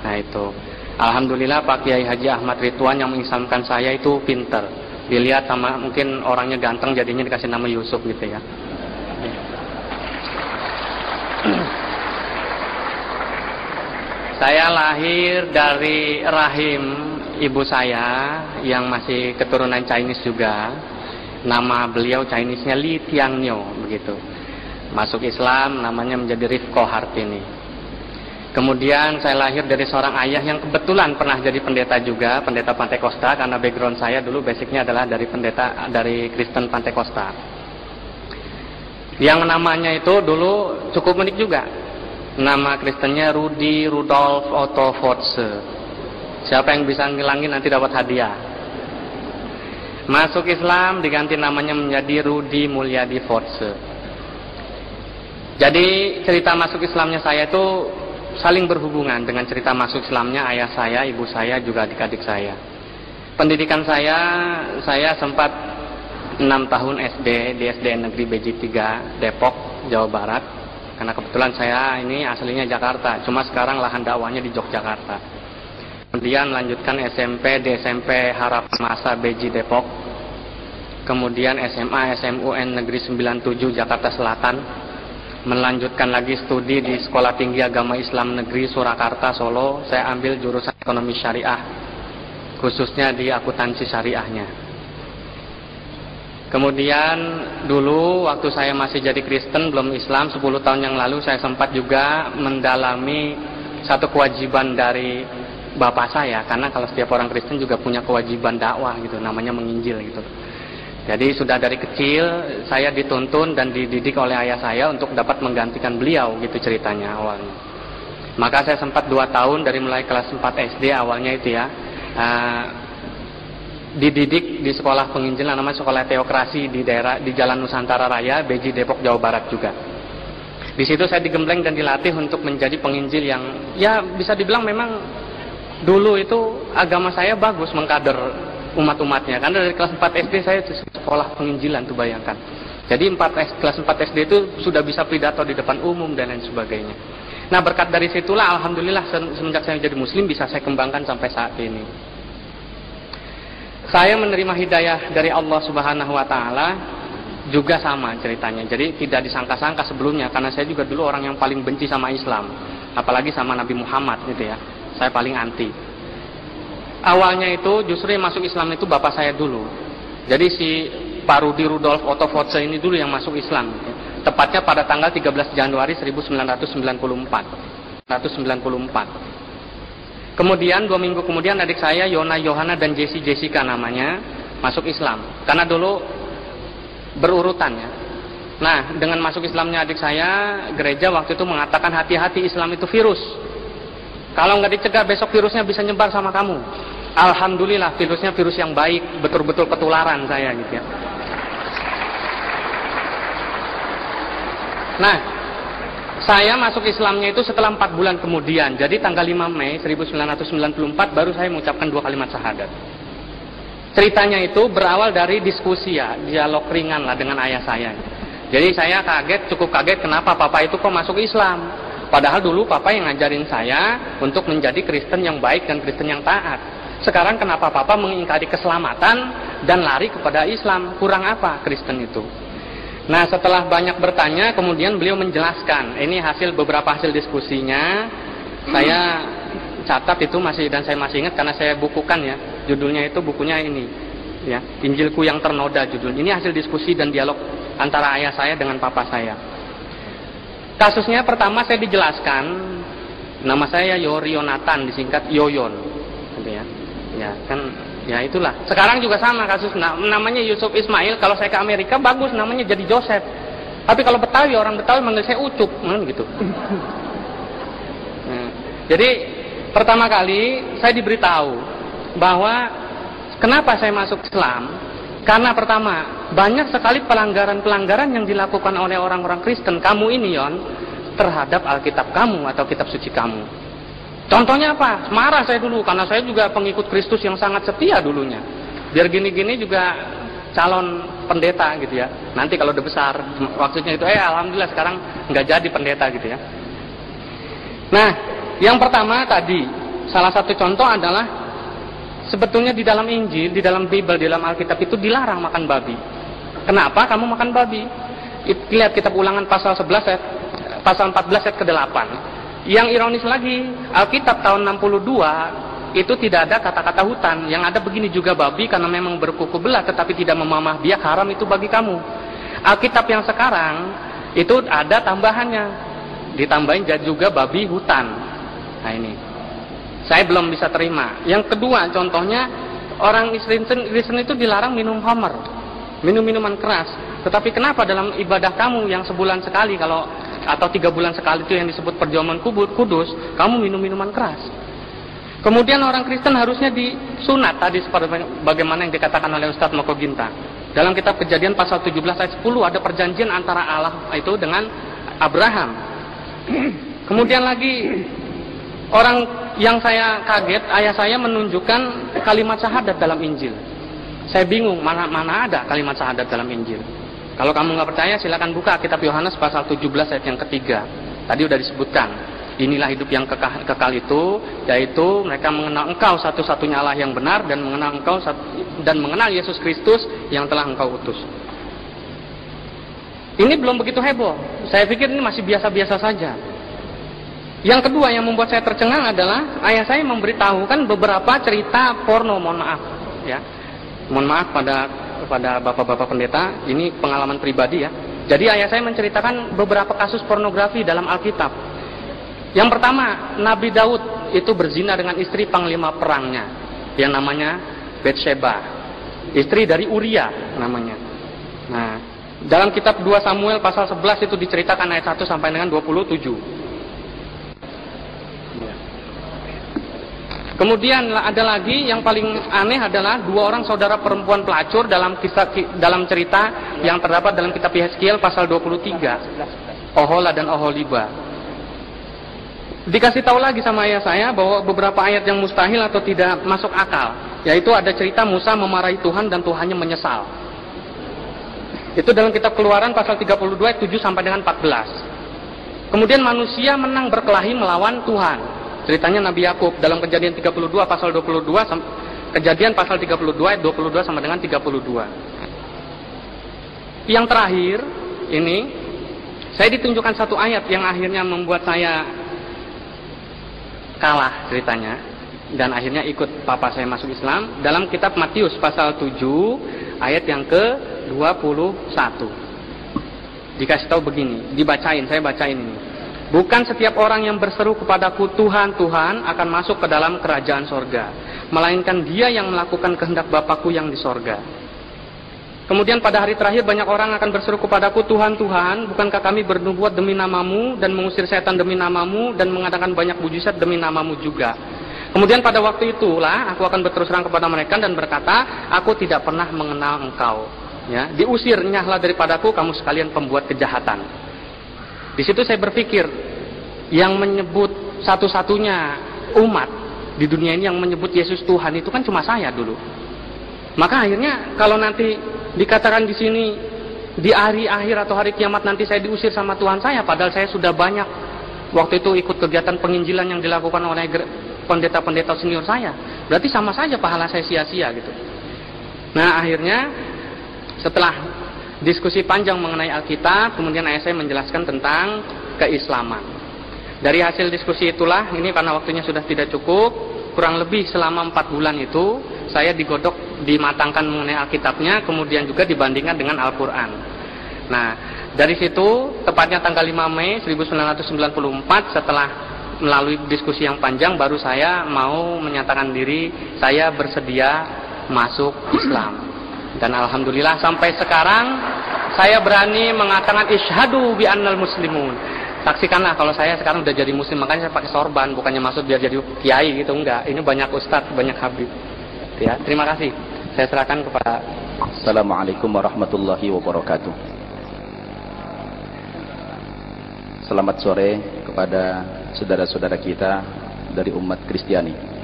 Nah itu. Alhamdulillah Pak Kiai Haji Ahmad Ridwan yang mengislamkan saya itu pinter. Dilihat sama mungkin orangnya ganteng jadinya dikasih nama Yusuf gitu ya. Saya lahir dari rahim ibu saya yang masih keturunan Chinese juga. Nama beliau Chinese-nya Li Tiangnyo begitu. Masuk Islam namanya menjadi Rifko Hartini. Kemudian saya lahir dari seorang ayah yang kebetulan pernah jadi pendeta juga, pendeta Pantekosta, karena background saya dulu basicnya adalah dari Kristen Pantekosta. Yang namanya itu dulu cukup unik juga. Nama Kristennya Rudi Rudolf Otto Fortze. Siapa yang bisa ngilangin nanti dapat hadiah. Masuk Islam diganti namanya menjadi Rudi Mulyadi Fortze. Jadi cerita masuk Islamnya saya itu saling berhubungan dengan cerita masuk Islamnya ayah saya, ibu saya, juga adik-adik saya. Pendidikan saya sempat 6 tahun SD di SDN Negeri Beji 3, Depok, Jawa Barat. karena kebetulan saya ini aslinya Jakarta, cuma sekarang lahan dakwahnya di Yogyakarta. Kemudian melanjutkan SMP di SMP Harapan Masa Beji Depok, kemudian SMA SMUN Negeri 97 Jakarta Selatan, melanjutkan lagi studi di Sekolah Tinggi Agama Islam Negeri Surakarta Solo. Saya ambil jurusan ekonomi syariah, khususnya di akuntansi syariahnya. Kemudian dulu waktu saya masih jadi Kristen, belum Islam, 10 tahun yang lalu saya sempat juga mendalami satu kewajiban dari bapak saya, karena kalau setiap orang Kristen juga punya kewajiban dakwah gitu, namanya menginjil gitu. Jadi sudah dari kecil saya dituntun dan dididik oleh ayah saya untuk dapat menggantikan beliau gitu ceritanya awalnya. Maka saya sempat 2 tahun dari mulai kelas 4 SD awalnya itu ya, dididik di sekolah penginjilan namanya Sekolah Teokrasi di daerah di Jalan Nusantara Raya, Beji Depok, Jawa Barat juga. Di situ saya digembleng dan dilatih untuk menjadi penginjil yang ya bisa dibilang memang dulu itu agama saya bagus mengkader umat-umatnya. Karena dari kelas 4 SD saya sekolah penginjilan tuh bayangkan. Jadi kelas 4 SD itu sudah bisa pidato di depan umum dan lain sebagainya. Nah berkat dari situlah alhamdulillah semenjak saya menjadi muslim bisa saya kembangkan sampai saat ini. Saya menerima hidayah dari Allah Subhanahu wa Ta'ala juga sama ceritanya. Jadi tidak disangka-sangka sebelumnya, karena saya juga dulu orang yang paling benci sama Islam, apalagi sama Nabi Muhammad gitu ya. Saya paling anti. Awalnya itu justru yang masuk Islam itu bapak saya dulu. Jadi si Pak Rudi Rudolf Otto Fotze ini dulu yang masuk Islam. Tepatnya pada tanggal 13 Januari 1994. Kemudian 2 minggu kemudian adik saya Yona Yohana dan Jessica namanya masuk Islam. Karena dulu berurutan ya. Nah dengan masuk Islamnya adik saya, gereja waktu itu mengatakan hati-hati Islam itu virus. Kalau nggak dicegah besok virusnya bisa nyebar sama kamu. Alhamdulillah virusnya virus yang baik, betul-betul ketularan saya gitu ya. Nah saya masuk Islamnya itu setelah 4 bulan kemudian. Jadi tanggal 5 Mei 1994 baru saya mengucapkan 2 kalimat syahadat. Ceritanya itu berawal dari diskusi ya, dialog ringan lah dengan ayah saya. Jadi saya cukup kaget kenapa papa itu kok masuk Islam. Padahal dulu papa yang ngajarin saya untuk menjadi Kristen yang baik dan Kristen yang taat. Sekarang kenapa papa mengingkari keselamatan dan lari kepada Islam? Kurang apa Kristen itu? Nah setelah banyak bertanya kemudian beliau menjelaskan. Ini beberapa hasil diskusinya. Saya catat itu dan saya masih ingat karena saya bukukan ya. Judulnya itu bukunya ini ya, Injilku yang Ternoda judulnya. Ini hasil diskusi dan dialog antara ayah saya dengan papa saya. Kasusnya pertama saya dijelaskan, nama saya Yori Yonatan disingkat Yoyon gitu ya. Ya kan ya itulah. Sekarang juga sama kasus namanya Yusuf Ismail. Kalau saya ke Amerika bagus namanya jadi Joseph. Tapi kalau Betawi, orang Betawi manggil saya Ucup gitu. Nah, jadi pertama kali saya diberitahu bahwa kenapa saya masuk Islam? Karena pertama, banyak sekali pelanggaran-pelanggaran yang dilakukan oleh orang-orang Kristen, kamu ini Yon, terhadap Alkitab kamu atau kitab suci kamu. Contohnya apa? Marah saya dulu, karena saya juga pengikut Kristus yang sangat setia dulunya. Biar gini-gini juga calon pendeta gitu ya. Nanti kalau udah besar, maksudnya itu, alhamdulillah sekarang nggak jadi pendeta gitu ya. Nah, yang pertama tadi, salah satu contoh adalah sebetulnya di dalam Injil, di dalam Bible, di dalam Alkitab itu dilarang makan babi. Kenapa kamu makan babi? Lihat kitab Ulangan pasal 14 ayat ke-8. Yang ironis lagi, Alkitab tahun 62 itu tidak ada kata-kata hutan. Yang ada begini juga babi karena memang berkuku belah tetapi tidak memamah biak, haram itu bagi kamu. Alkitab yang sekarang itu ada tambahannya, ditambahin jadi juga babi hutan. Nah ini saya belum bisa terima. Yang kedua contohnya, orang Kristen itu dilarang minum khamr, minum minuman keras. Tetapi kenapa dalam ibadah kamu yang sebulan sekali atau 3 bulan sekali itu yang disebut perjamuan kudus, kamu minum minuman keras? Kemudian orang Kristen harusnya disunat tadi seperti bagaimana yang dikatakan oleh Ustadz Moko Ginta. Dalam kitab Kejadian pasal 17 ayat 10 ada perjanjian antara Allah itu dengan Abraham. Kemudian lagi orang yang saya kaget, ayah saya menunjukkan kalimat syahadat dalam Injil. Saya bingung mana ada kalimat syahadat dalam Injil. Kalau kamu nggak percaya, silakan buka kitab Yohanes pasal 17 ayat yang ketiga. Tadi udah disebutkan. Inilah hidup yang kekal itu, yaitu mereka mengenal Engkau satu-satunya Allah yang benar dan mengenal Yesus Kristus yang telah Engkau utus. Ini belum begitu heboh. Saya pikir ini masih biasa-biasa saja. Yang kedua yang membuat saya tercengang adalah ayah saya memberitahukan beberapa cerita porno, mohon maaf ya. Mohon maaf kepada bapak-bapak pendeta, ini pengalaman pribadi ya. Jadi ayah saya menceritakan beberapa kasus pornografi dalam Alkitab. Yang pertama, Nabi Daud itu berzina dengan istri panglima perangnya yang namanya Batsheba, istri dari Uria namanya. Nah, dalam kitab 2 Samuel pasal 11 itu diceritakan ayat 1 sampai dengan 27. Kemudian ada lagi yang paling aneh adalah 2 orang saudara perempuan pelacur dalam cerita yang terdapat dalam kitab Yeskiel pasal 23, Ohola dan Oholiba. Dikasih tahu lagi sama ayah saya bahwa beberapa ayat yang mustahil atau tidak masuk akal, yaitu ada cerita Musa memarahi Tuhan dan Tuhannya menyesal. Itu dalam kitab Keluaran pasal 32 ayat 7 sampai dengan 14. Kemudian manusia menang berkelahi melawan Tuhan. Ceritanya Nabi Yakub dalam Kejadian 32 pasal 22, Kejadian pasal 32 ayat 22 sampai dengan 32. Yang terakhir ini saya ditunjukkan satu ayat yang akhirnya membuat saya kalah ceritanya dan akhirnya ikut papa saya masuk Islam dalam kitab Matius pasal 7 ayat yang ke-21. Dikasih tahu begini, saya bacain ini. Bukan setiap orang yang berseru kepadaku Tuhan, Tuhan akan masuk ke dalam kerajaan sorga, melainkan dia yang melakukan kehendak Bapakku yang di sorga. Kemudian pada hari terakhir banyak orang akan berseru kepadaku Tuhan, Tuhan, bukankah kami bernubuat demi namamu dan mengusir setan demi namamu dan mengadakan banyak mujizat demi namamu juga. Kemudian pada waktu itulah aku akan berterus terang kepada mereka dan berkata, aku tidak pernah mengenal engkau. Ya, diusir, nyahlah daripadaku kamu sekalian pembuat kejahatan. Di situ saya berpikir, yang menyebut satu-satunya umat di dunia ini yang menyebut Yesus Tuhan itu kan cuma saya dulu. Maka akhirnya kalau nanti dikatakan di sini di hari akhir atau hari kiamat nanti saya diusir sama Tuhan saya, padahal saya sudah banyak waktu itu ikut kegiatan penginjilan yang dilakukan oleh pendeta-pendeta senior saya, berarti sama saja pahala saya sia-sia gitu. Nah akhirnya setelah diskusi panjang mengenai Alkitab, kemudian ayah saya menjelaskan tentang keislaman. Dari hasil diskusi itulah, ini karena waktunya sudah tidak cukup, kurang lebih selama 4 bulan itu saya digodok, dimatangkan mengenai Alkitabnya, kemudian juga dibandingkan dengan Al-Quran. Nah, dari situ, tepatnya tanggal 5 Mei 1994, setelah melalui diskusi yang panjang, baru saya mau menyatakan diri, saya bersedia masuk Islam. Dan Alhamdulillah sampai sekarang, saya berani mengatakan isyhadu bi annal muslimun. Saksikanlah kalau saya sekarang udah jadi muslim, makanya saya pakai sorban, bukannya maksud biar jadi kiai gitu, enggak. Ini banyak ustadz, banyak habib. Ya, terima kasih. Saya serahkan kepada. Assalamualaikum warahmatullahi wabarakatuh. Selamat sore kepada saudara-saudara kita dari umat Kristiani.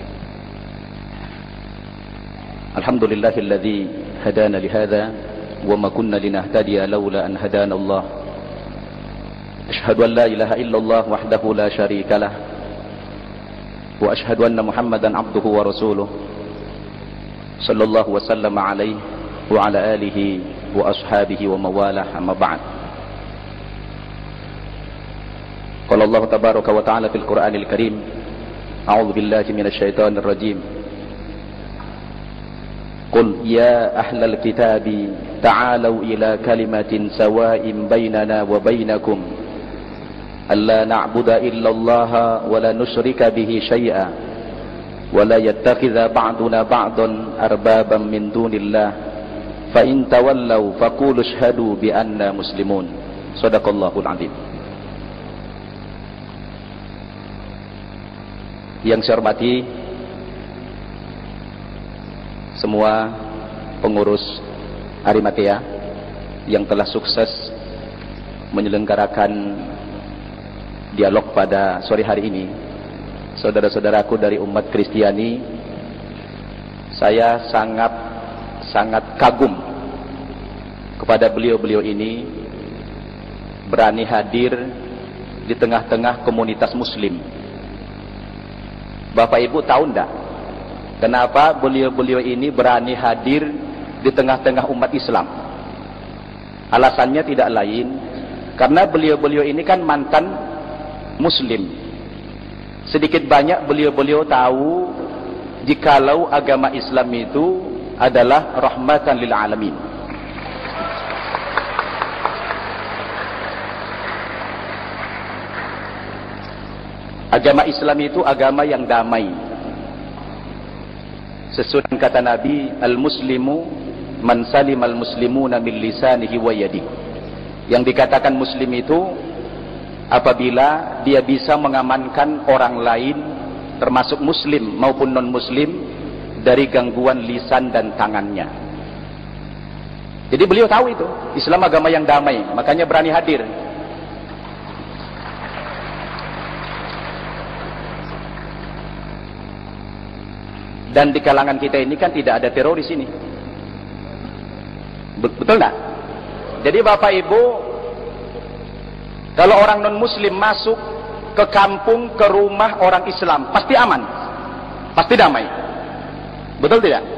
Alhamdulillahilladzi hadana lihada wa ma kunna linahtadiya laula an hadana Allah. Asyhadu an la ilaha illallah wahdahu la syarika lah wa asyhadu anna Muhammadan abduhu wa rasuluh. Sallallahu wa sallam alaihi wa ala alihi wa ashabihi wa mawalah, amma ba'd. Qala Allah tabaraka wa ta'ala fil Qur'anil Karim, a'udzu billahi minasy syaithanir rajim. Qul ya ahlal kitabi ta'alu ila kalimatin sawa'in bainana wa bainakum alla na'budu illa Allah wa la nusyrika bihi syai'a wa la yattakhidha ba'duna ba'dan arbaban min dunillah fa in tawallaw faqulu ashhadu bi anna muslimun. Shadaqallahul azim. Yang saya hormati semua pengurus Arimatea yang telah sukses menyelenggarakan dialog pada sore hari ini, saudara-saudaraku dari umat Kristiani, saya sangat kagum kepada beliau-beliau ini berani hadir di tengah-tengah komunitas muslim. Bapak Ibu tahu enggak kenapa beliau-beliau ini berani hadir di tengah-tengah umat Islam? Alasannya tidak lain karena beliau-beliau ini kan mantan muslim. Sedikit banyak beliau-beliau tahu jikalau agama Islam itu adalah rahmatan lil alamin. Agama Islam itu agama yang damai. Sesuai dengan kata Nabi, al-muslimu man salimal muslimuna min lisanihi wa yadihi. Yang dikatakan muslim itu apabila dia bisa mengamankan orang lain termasuk muslim maupun non muslim dari gangguan lisan dan tangannya. Jadi beliau tahu itu Islam agama yang damai, makanya berani hadir. Dan di kalangan kita ini kan tidak ada teroris ini. Betul enggak? Jadi Bapak Ibu, kalau orang non muslim masuk ke kampung, ke rumah orang Islam, pasti aman, pasti damai. Betul tidak?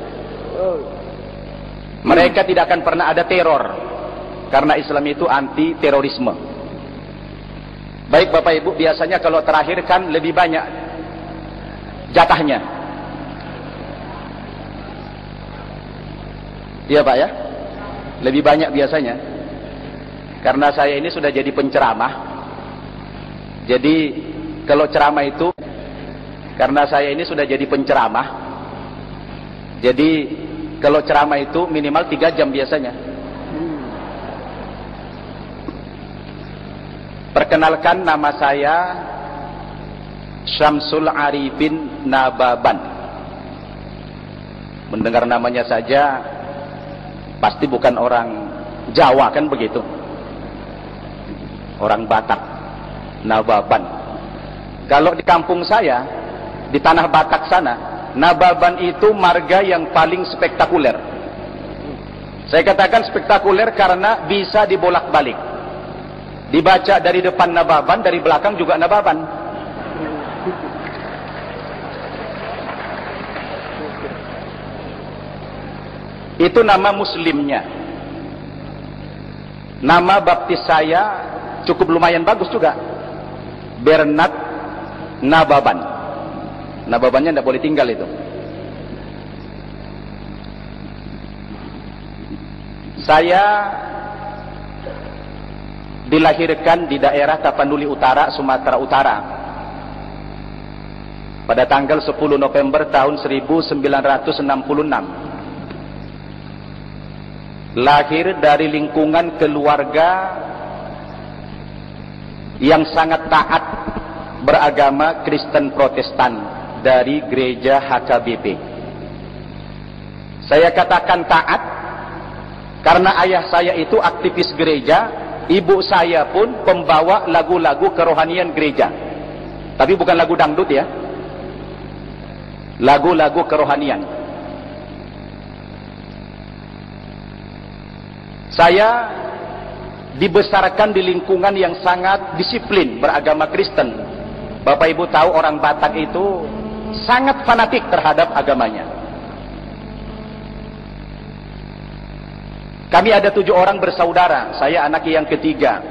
Mereka tidak akan pernah ada teror, karena Islam itu anti terorisme. Baik Bapak Ibu, biasanya kalau terakhir kan lebih banyak jatahnya. Iya Pak ya, lebih banyak biasanya. Karena saya ini sudah jadi penceramah. Jadi kalau ceramah itu, karena saya ini sudah jadi penceramah. Jadi kalau ceramah itu minimal 3 jam biasanya. Perkenalkan, nama saya Syamsul Arifin Nababan. Mendengar namanya saja pasti bukan orang Jawa kan begitu. Orang Batak, Nababan. Kalau di kampung saya, di tanah Batak sana, Nababan itu marga yang paling spektakuler. Saya katakan spektakuler karena bisa dibolak-balik. Dibaca dari depan Nababan, dari belakang juga Nababan. Itu nama muslimnya. Nama baptis saya cukup lumayan bagus juga, Bernard Nababan. Nababannya tidak boleh tinggal itu. Saya dilahirkan di daerah Tapanuli Utara, Sumatera Utara pada tanggal 10 November tahun 1966. Lahir dari lingkungan keluarga yang sangat taat beragama Kristen Protestan dari gereja HKBP. Saya katakan taat karena ayah saya itu aktivis gereja, ibu saya pun pembawa lagu-lagu kerohanian gereja. Tapi bukan lagu dangdut ya. Lagu-lagu kerohanian. Saya dibesarkan di lingkungan yang sangat disiplin beragama Kristen. Bapak Ibu tahu orang Batak itu sangat fanatik terhadap agamanya. Kami ada 7 orang bersaudara, saya anak yang ketiga.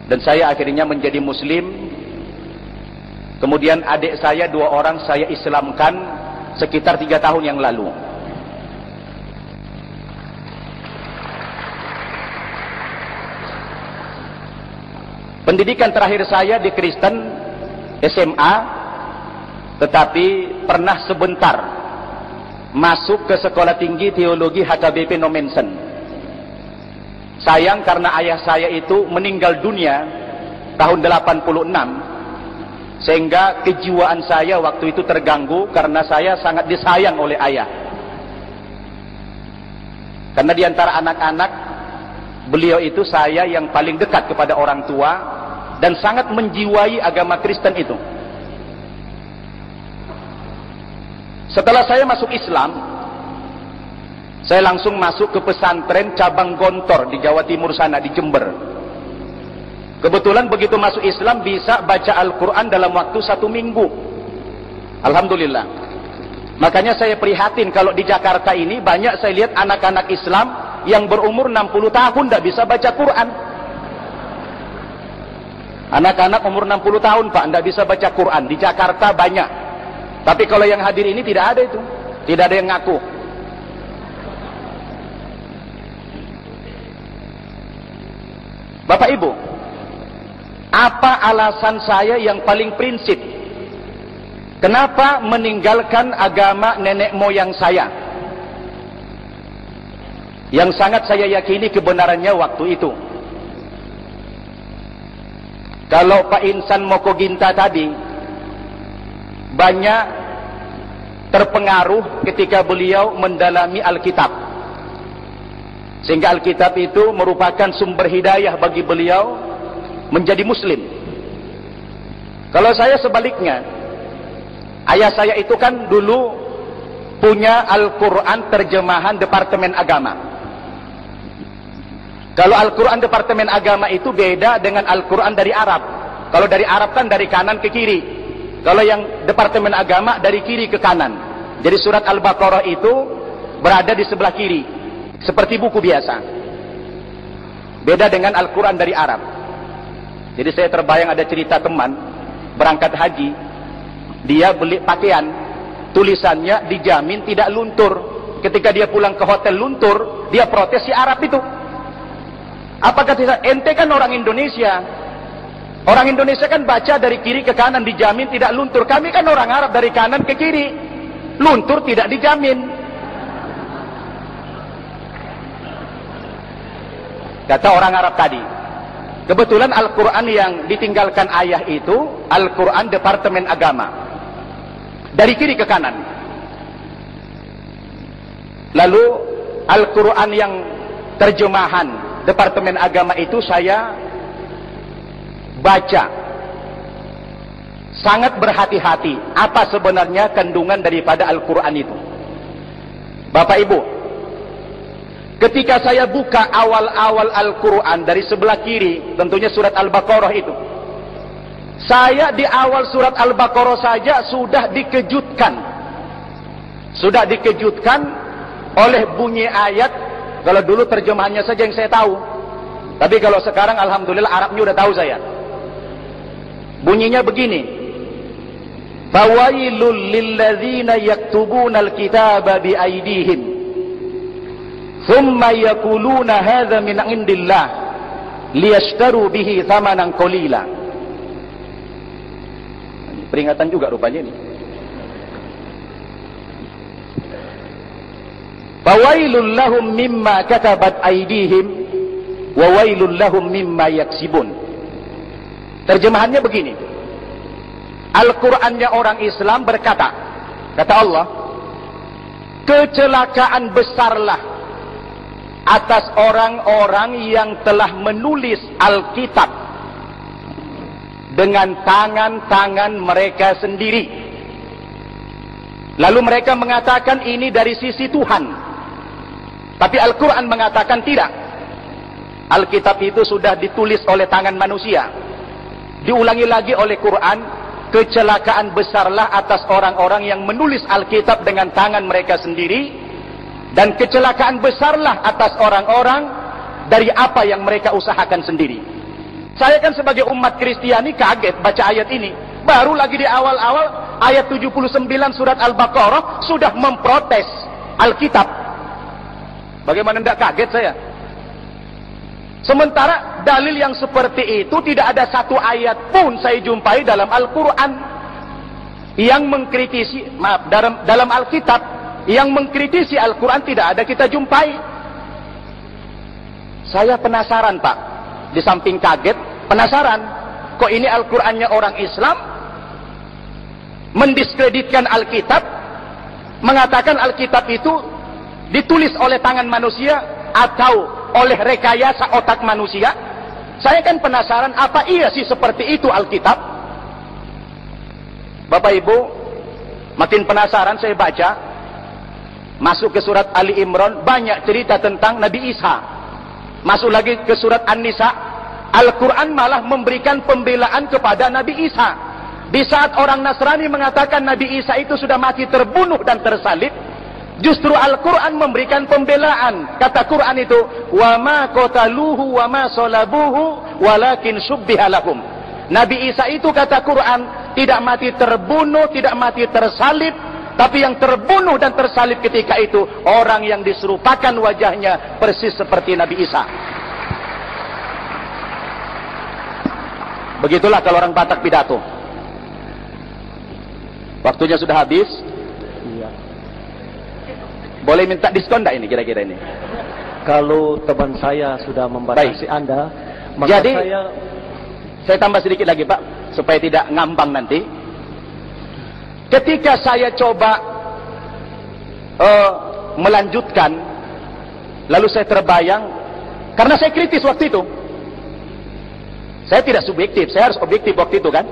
Dan saya akhirnya menjadi muslim. Kemudian adik saya 2 orang saya Islamkan sekitar 3 tahun yang lalu. Pendidikan terakhir saya di Kristen SMA, tetapi pernah sebentar masuk ke Sekolah Tinggi Teologi HKBP Nomensen. Sayang karena ayah saya itu meninggal dunia tahun 86, sehingga kejiwaan saya waktu itu terganggu karena saya sangat disayang oleh ayah. Karena di antara anak-anak, beliau itu saya yang paling dekat kepada orang tua dan sangat menjiwai agama Kristen itu. Setelah saya masuk Islam, Saya langsung masuk ke pesantren cabang Gontor di Jawa Timur sana, di Jember. Kebetulan begitu masuk Islam bisa baca Al-Quran dalam waktu 1 minggu. Alhamdulillah. Makanya saya prihatin kalau di Jakarta ini banyak saya lihat anak-anak Islam yang berumur 60 tahun tidak bisa baca Quran. Anak-anak umur 60 tahun Pak tidak bisa baca Quran. Di Jakarta banyak. Tapi kalau yang hadir ini tidak ada itu. Tidak ada yang ngaku. Bapak Ibu, apa alasan saya yang paling prinsip? Kenapa meninggalkan agama nenek moyang saya? Yang sangat saya yakini kebenarannya waktu itu. Kalau Pak Insan Mokoginta tadi banyak terpengaruh ketika beliau mendalami Alkitab. Sehingga Alkitab itu merupakan sumber hidayah bagi beliau menjadi Muslim. Kalau saya sebaliknya, ayah saya itu kan dulu punya Al-Quran terjemahan Departemen Agama. Kalau Al-Quran Departemen Agama itu beda dengan Al-Quran dari Arab. Kalau dari Arab kan dari kanan ke kiri. Kalau yang Departemen Agama dari kiri ke kanan. Jadi surat Al-Baqarah itu berada di sebelah kiri. Seperti buku biasa. Beda dengan Al-Quran dari Arab. Jadi saya terbayang ada cerita teman berangkat haji. Dia beli pakaian. Tulisannya dijamin tidak luntur. Ketika dia pulang ke hotel luntur, dia protes si Arab itu. Apa kata ente kan orang Indonesia. Orang Indonesia kan baca dari kiri ke kanan dijamin tidak luntur. Kami kan orang Arab dari kanan ke kiri. Luntur tidak dijamin. Kata orang Arab tadi. Kebetulan Al-Quran yang ditinggalkan ayah itu Al-Quran Departemen Agama. Dari kiri ke kanan. Lalu Al-Quran yang terjemahan Departemen Agama itu saya baca. Sangat berhati-hati apa sebenarnya kandungan daripada Al-Quran itu. Bapak Ibu, ketika saya buka awal-awal Al-Quran dari sebelah kiri, tentunya surat Al-Baqarah itu. Saya di awal surat Al-Baqarah saja sudah dikejutkan. Sudah dikejutkan oleh bunyi ayat. Kalau dulu terjemahannya saja yang saya tahu. Tapi kalau sekarang alhamdulillah Arabnya udah tahu saya. Bunyinya begini. Fawailul lilladzina yaktubuna al-kitaba biaydihim. Thumma yakuluna hadza min indillah liyashtaru bihi thamanan qalila. Peringatan juga rupanya ini. Fawailul lahum mimma katabat aydihim wa wailul lahum mimma yaksibun. Terjemahannya begini. Al-Qur'annya orang Islam berkata, kata Allah, kecelakaan besarlah atas orang-orang yang telah menulis Alkitab dengan tangan-tangan mereka sendiri. Lalu mereka mengatakan ini dari sisi Tuhan. Tapi Al-Quran mengatakan tidak. Alkitab itu sudah ditulis oleh tangan manusia. Diulangi lagi oleh Quran, kecelakaan besarlah atas orang-orang yang menulis Alkitab dengan tangan mereka sendiri. Dan kecelakaan besarlah atas orang-orang dari apa yang mereka usahakan sendiri. Saya kan sebagai umat Kristiani kaget baca ayat ini. Baru lagi di awal-awal ayat 79 surat Al-Baqarah sudah memprotes Alkitab. Bagaimana tidak kaget saya? Sementara dalil yang seperti itu tidak ada satu ayat pun saya jumpai dalam Al-Quran yang mengkritisi, maaf, dalam Alkitab yang mengkritisi Al-Quran tidak ada kita jumpai. Saya penasaran Pak, di samping kaget, penasaran, kok ini Al-Qurannya orang Islam mendiskreditkan Alkitab, mengatakan Alkitab itu ditulis oleh tangan manusia atau oleh rekayasa otak manusia. Saya kan penasaran, apa iya sih seperti itu Alkitab? Bapak Ibu, makin penasaran saya baca. Masuk ke surat Ali Imran, banyak cerita tentang Nabi Isa. Masuk lagi ke surat An-Nisa, Al-Quran malah memberikan pembelaan kepada Nabi Isa. Di saat orang Nasrani mengatakan Nabi Isa itu sudah mati terbunuh dan tersalib, justru Al-Quran memberikan pembelaan. Kata Quran itu, wa ma qataluhu wa ma salabuhu walakin syubbiha lahum. Nabi Isa itu, kata Quran, tidak mati terbunuh, tidak mati tersalib, tapi yang terbunuh dan tersalib ketika itu orang yang diserupakan wajahnya persis seperti Nabi Isa. Begitulah kalau orang Batak pidato. Waktunya sudah habis. Iya. Boleh minta diskon enggak ini kira-kira ini? Kalau teman saya sudah membatasi Anda, maka jadi saya tambah sedikit lagi Pak, supaya tidak ngambang nanti. Ketika saya coba melanjutkan, lalu saya terbayang, karena saya kritis waktu itu. Saya tidak subjektif, saya harus objektif waktu itu kan.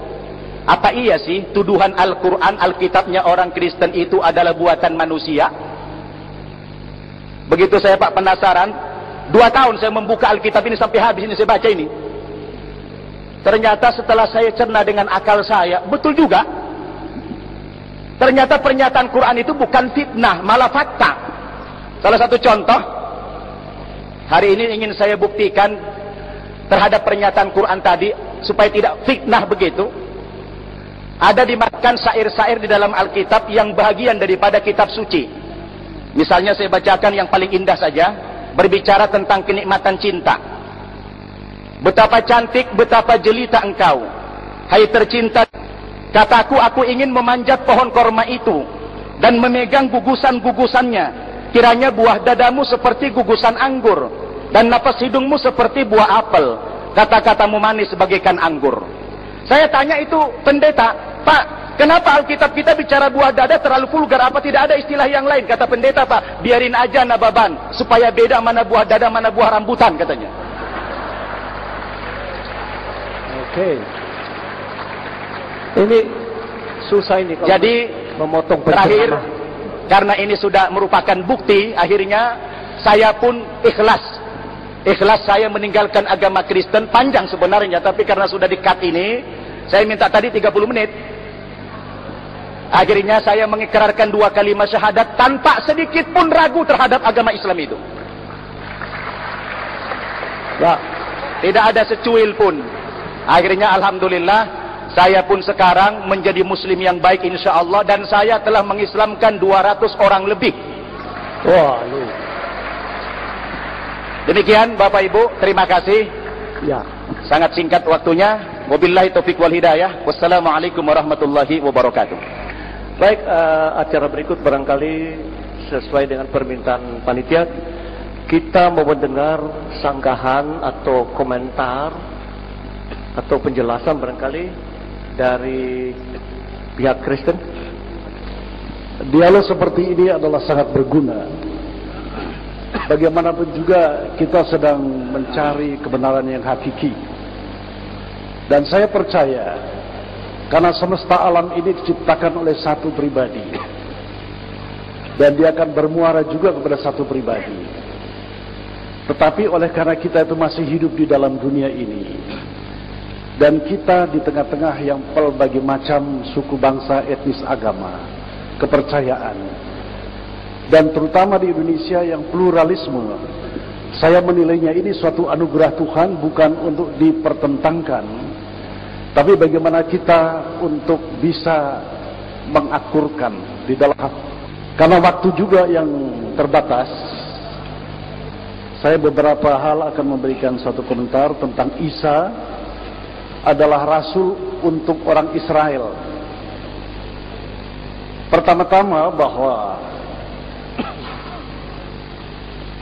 Apa iya sih tuduhan Al-Quran, Alkitabnya orang Kristen itu adalah buatan manusia? Begitu saya Pak penasaran, 2 tahun saya membuka Alkitab ini sampai habis ini saya baca ini. Ternyata setelah saya cerna dengan akal saya, betul juga. Ternyata pernyataan Quran itu bukan fitnah, malah fakta. Salah satu contoh, hari ini ingin saya buktikan terhadap pernyataan Quran tadi, supaya tidak fitnah begitu. Ada dimakan syair-syair di dalam Alkitab yang bahagian daripada kitab suci. Misalnya saya bacakan yang paling indah saja, berbicara tentang kenikmatan cinta. Betapa cantik, betapa jelita engkau, hai tercinta. Kataku, aku ingin memanjat pohon korma itu dan memegang gugusan-gugusannya. Kiranya buah dadamu seperti gugusan anggur dan napas hidungmu seperti buah apel. Kata-katamu manis bagaikan anggur. Saya tanya itu pendeta, Pak, kenapa Alkitab kita bicara buah dada terlalu vulgar? Apa tidak ada istilah yang lain? Kata pendeta, Pak, biarin aja nababan, supaya beda mana buah dada, mana buah rambutan, katanya. Oke. Ini susah ini kalau jadi memotong terakhir, karena ini sudah merupakan bukti, akhirnya saya pun ikhlas saya meninggalkan agama Kristen. Panjang sebenarnya, tapi karena sudah di-cut ini, saya minta tadi 30 menit. Akhirnya saya mengikrarkan 2 kalimat syahadat tanpa sedikit pun ragu terhadap agama Islam itu. Ya, tidak ada secuil pun. Akhirnya alhamdulillah, saya pun sekarang menjadi muslim yang baik insya Allah, dan saya telah mengislamkan 200 orang lebih. Wah, demikian Bapak Ibu, terima kasih. Ya. Sangat singkat waktunya. Wabillahi taufiq wal hidayah. Wassalamualaikum warahmatullahi wabarakatuh. Baik, acara berikut barangkali sesuai dengan permintaan panitia, kita mau mendengar sanggahan atau komentar atau penjelasan barangkali dari pihak Kristen. Dialog seperti ini adalah sangat berguna. Bagaimanapun juga kita sedang mencari kebenaran yang hakiki. Dan saya percaya, karena semesta alam ini diciptakan oleh satu pribadi, dan dia akan bermuara juga kepada satu pribadi. Tetapi oleh karena kita itu masih hidup di dalam dunia ini, dan kita di tengah-tengah yang pelbagai macam suku bangsa, etnis, agama, kepercayaan, dan terutama di Indonesia yang pluralisme, saya menilainya ini suatu anugerah Tuhan, bukan untuk dipertentangkan, tapi bagaimana kita untuk bisa mengakurkan di dalam, karena waktu juga yang terbatas. Saya beberapa hal akan memberikan satu komentar tentang Isa adalah rasul untuk orang Israel. Pertama-tama bahwa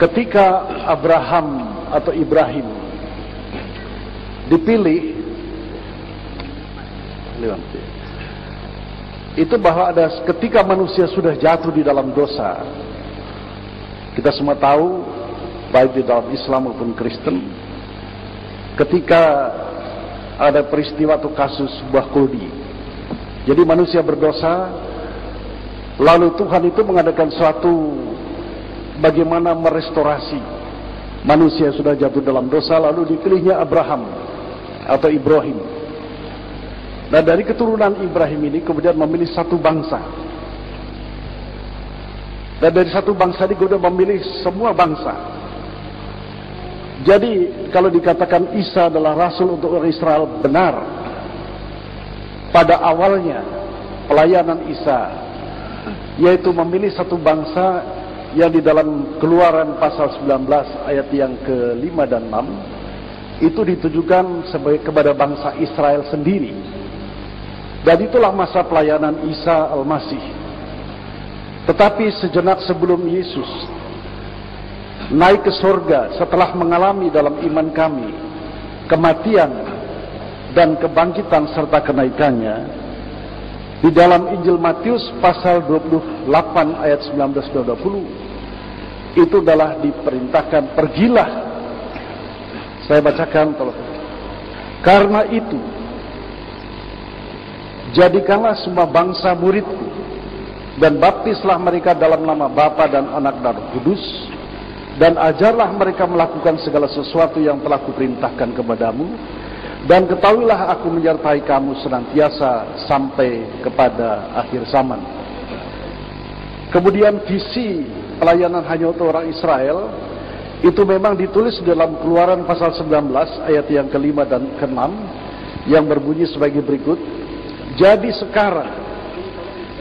ketika Abraham atau Ibrahim dipilih, itu bahwa ada ketika manusia sudah jatuh di dalam dosa. Kita semua tahu, baik di dalam Islam maupun Kristen, ketika ada peristiwa atau kasus buah kuldi. Jadi manusia berdosa, Lalu Tuhan itu mengadakan suatu bagaimana merestorasi manusia yang sudah jatuh dalam dosa, lalu dipilihnya Abraham atau Ibrahim. Nah, dari keturunan Ibrahim ini kemudian memilih satu bangsa. Dan dari satu bangsa ini kemudian memilih semua bangsa. Jadi kalau dikatakan Isa adalah rasul untuk orang Israel, benar. Pada awalnya pelayanan Isa yaitu memilih satu bangsa yang di dalam Keluaran pasal 19 ayat yang ke-5 dan 6 itu ditujukan sebagai kepada bangsa Israel sendiri. Dan itulah masa pelayanan Isa Al-Masih. Tetapi sejenak sebelum Yesus naik ke surga setelah mengalami dalam iman kami kematian dan kebangkitan serta kenaikannya, di dalam Injil Matius pasal 28 ayat 19-20 itu adalah diperintahkan, pergilah. Saya bacakan tolong. Karena itu jadikanlah semua bangsa muridku dan baptislah mereka dalam nama Bapa dan Anak dan Roh Kudus, dan ajarlah mereka melakukan segala sesuatu yang telah kuperintahkan kepadamu, dan ketahuilah aku menyertai kamu senantiasa sampai kepada akhir zaman. Kemudian visi pelayanan hanya untuk orang Israel itu memang ditulis dalam Keluaran pasal 19 ayat yang ke-5 dan ke-6 yang berbunyi sebagai berikut. Jadi sekarang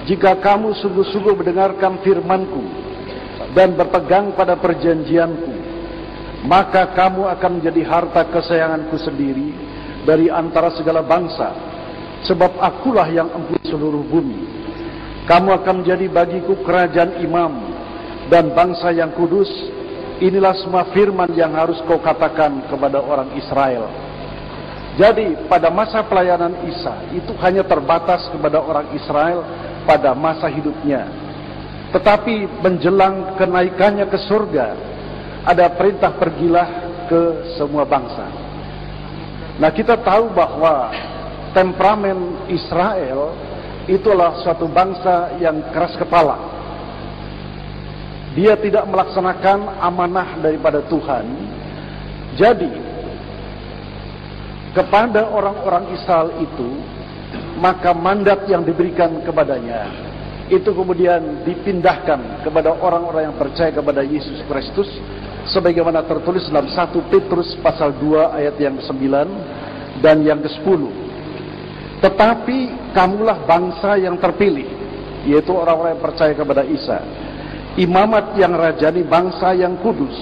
jika kamu sungguh-sungguh mendengarkan firman-Ku dan berpegang pada perjanjian-Ku, maka kamu akan menjadi harta kesayangan-Ku sendiri dari antara segala bangsa, sebab akulah yang empunya seluruh bumi. Kamu akan menjadi bagiku kerajaan imam dan bangsa yang kudus. Inilah semua firman yang harus kau katakan kepada orang Israel. Jadi pada masa pelayanan Isa itu hanya terbatas kepada orang Israel pada masa hidupnya. Tetapi menjelang kenaikannya ke surga, ada perintah pergilah ke semua bangsa. Nah, kita tahu bahwa temperamen Israel itulah suatu bangsa yang keras kepala. Dia tidak melaksanakan amanah daripada Tuhan. Jadi, kepada orang-orang Israel itu, maka mandat yang diberikan kepadanya itu kemudian dipindahkan kepada orang-orang yang percaya kepada Yesus Kristus, sebagaimana tertulis dalam 1 Petrus pasal 2 ayat yang ke-9 dan yang ke-10. Tetapi kamulah bangsa yang terpilih, yaitu orang-orang yang percaya kepada Isa, imamat yang rajani, bangsa yang kudus,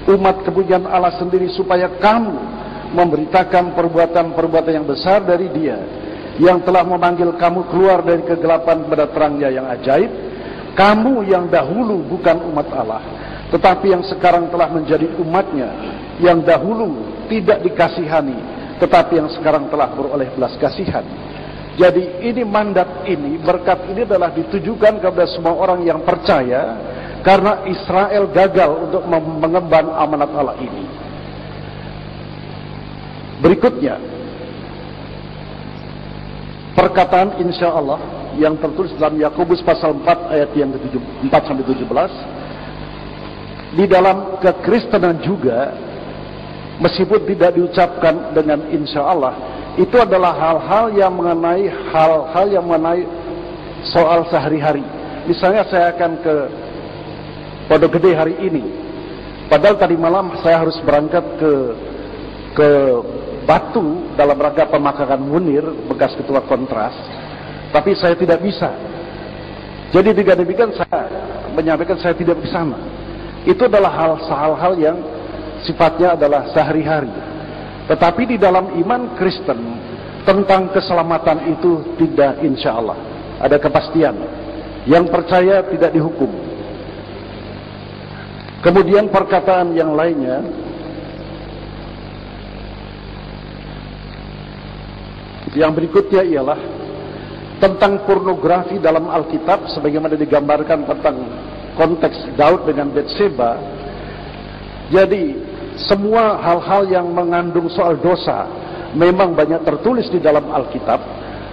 umat kepunyaan Allah sendiri, supaya kamu memberitakan perbuatan-perbuatan yang besar dari Dia yang telah memanggil kamu keluar dari kegelapan kepada terangnya yang ajaib. Kamu yang dahulu bukan umat Allah, tetapi yang sekarang telah menjadi umatnya, yang dahulu tidak dikasihani, tetapi yang sekarang telah beroleh belas kasihan. Jadi ini mandat ini, berkat ini adalah ditujukan kepada semua orang yang percaya, karena Israel gagal untuk mengemban amanat Allah ini. Berikutnya, perkataan insya Allah yang tertulis dalam Yakobus pasal 4 ayat yang ke-4 sampai 17. Di dalam kekristenan juga, meskipun tidak diucapkan dengan insya Allah, itu adalah hal-hal yang mengenai soal sehari-hari. Misalnya saya akan ke Pondok Gede hari ini, padahal tadi malam saya harus berangkat ke Batu dalam rangka pemakaman Munir, bekas ketua Kontras, tapi saya tidak bisa. Jadi dengan demikian saya menyampaikan saya tidak ke sana. Itu adalah hal-hal yang sifatnya adalah sehari-hari. Tetapi di dalam iman Kristen tentang keselamatan itu tidak insya Allah. Ada kepastian. Yang percaya tidak dihukum. Kemudian perkataan yang lainnya, yang berikutnya ialah tentang pornografi dalam Alkitab, sebagaimana digambarkan tentang konteks Daud dengan Batseba. Jadi semua hal-hal yang mengandung soal dosa memang banyak tertulis di dalam Alkitab,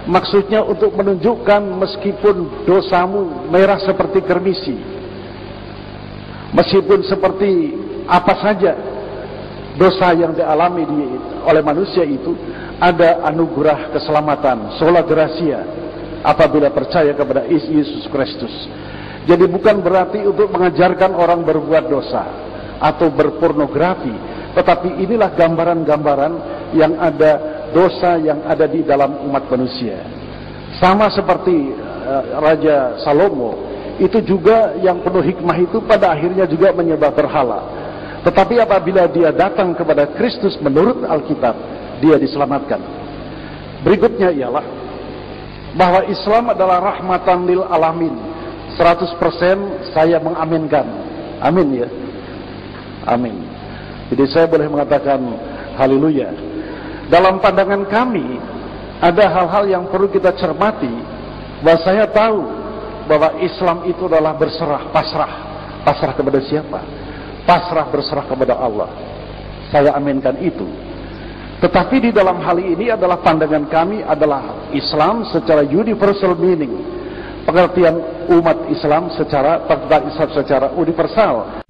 Maksudnya untuk menunjukkan meskipun dosamu merah seperti kermisi, meskipun seperti apa saja dosa yang dialami oleh manusia itu, ada anugerah keselamatan, sola gratia, apabila percaya kepada Yesus Kristus. Jadi bukan berarti untuk mengajarkan orang berbuat dosa atau berpornografi, tetapi inilah gambaran-gambaran yang ada dosa yang ada di dalam umat manusia. Sama seperti Raja Salomo, itu juga yang penuh hikmah itu pada akhirnya juga menyembah berhala. Tetapi apabila dia datang kepada Kristus menurut Alkitab, dia diselamatkan. Berikutnya ialah bahwa Islam adalah rahmatan lil alamin. 100% saya mengaminkan. Amin ya. Amin. Jadi saya boleh mengatakan haleluya. Dalam pandangan kami, ada hal-hal yang perlu kita cermati, bahwa saya tahu bahwa Islam itu adalah berserah, pasrah. Pasrah kepada siapa? Pasrah berserah kepada Allah. Saya aminkan itu. Tetapi di dalam hal ini adalah pandangan kami adalah Islam secara universal meaning. Pengertian umat Islam secara universal.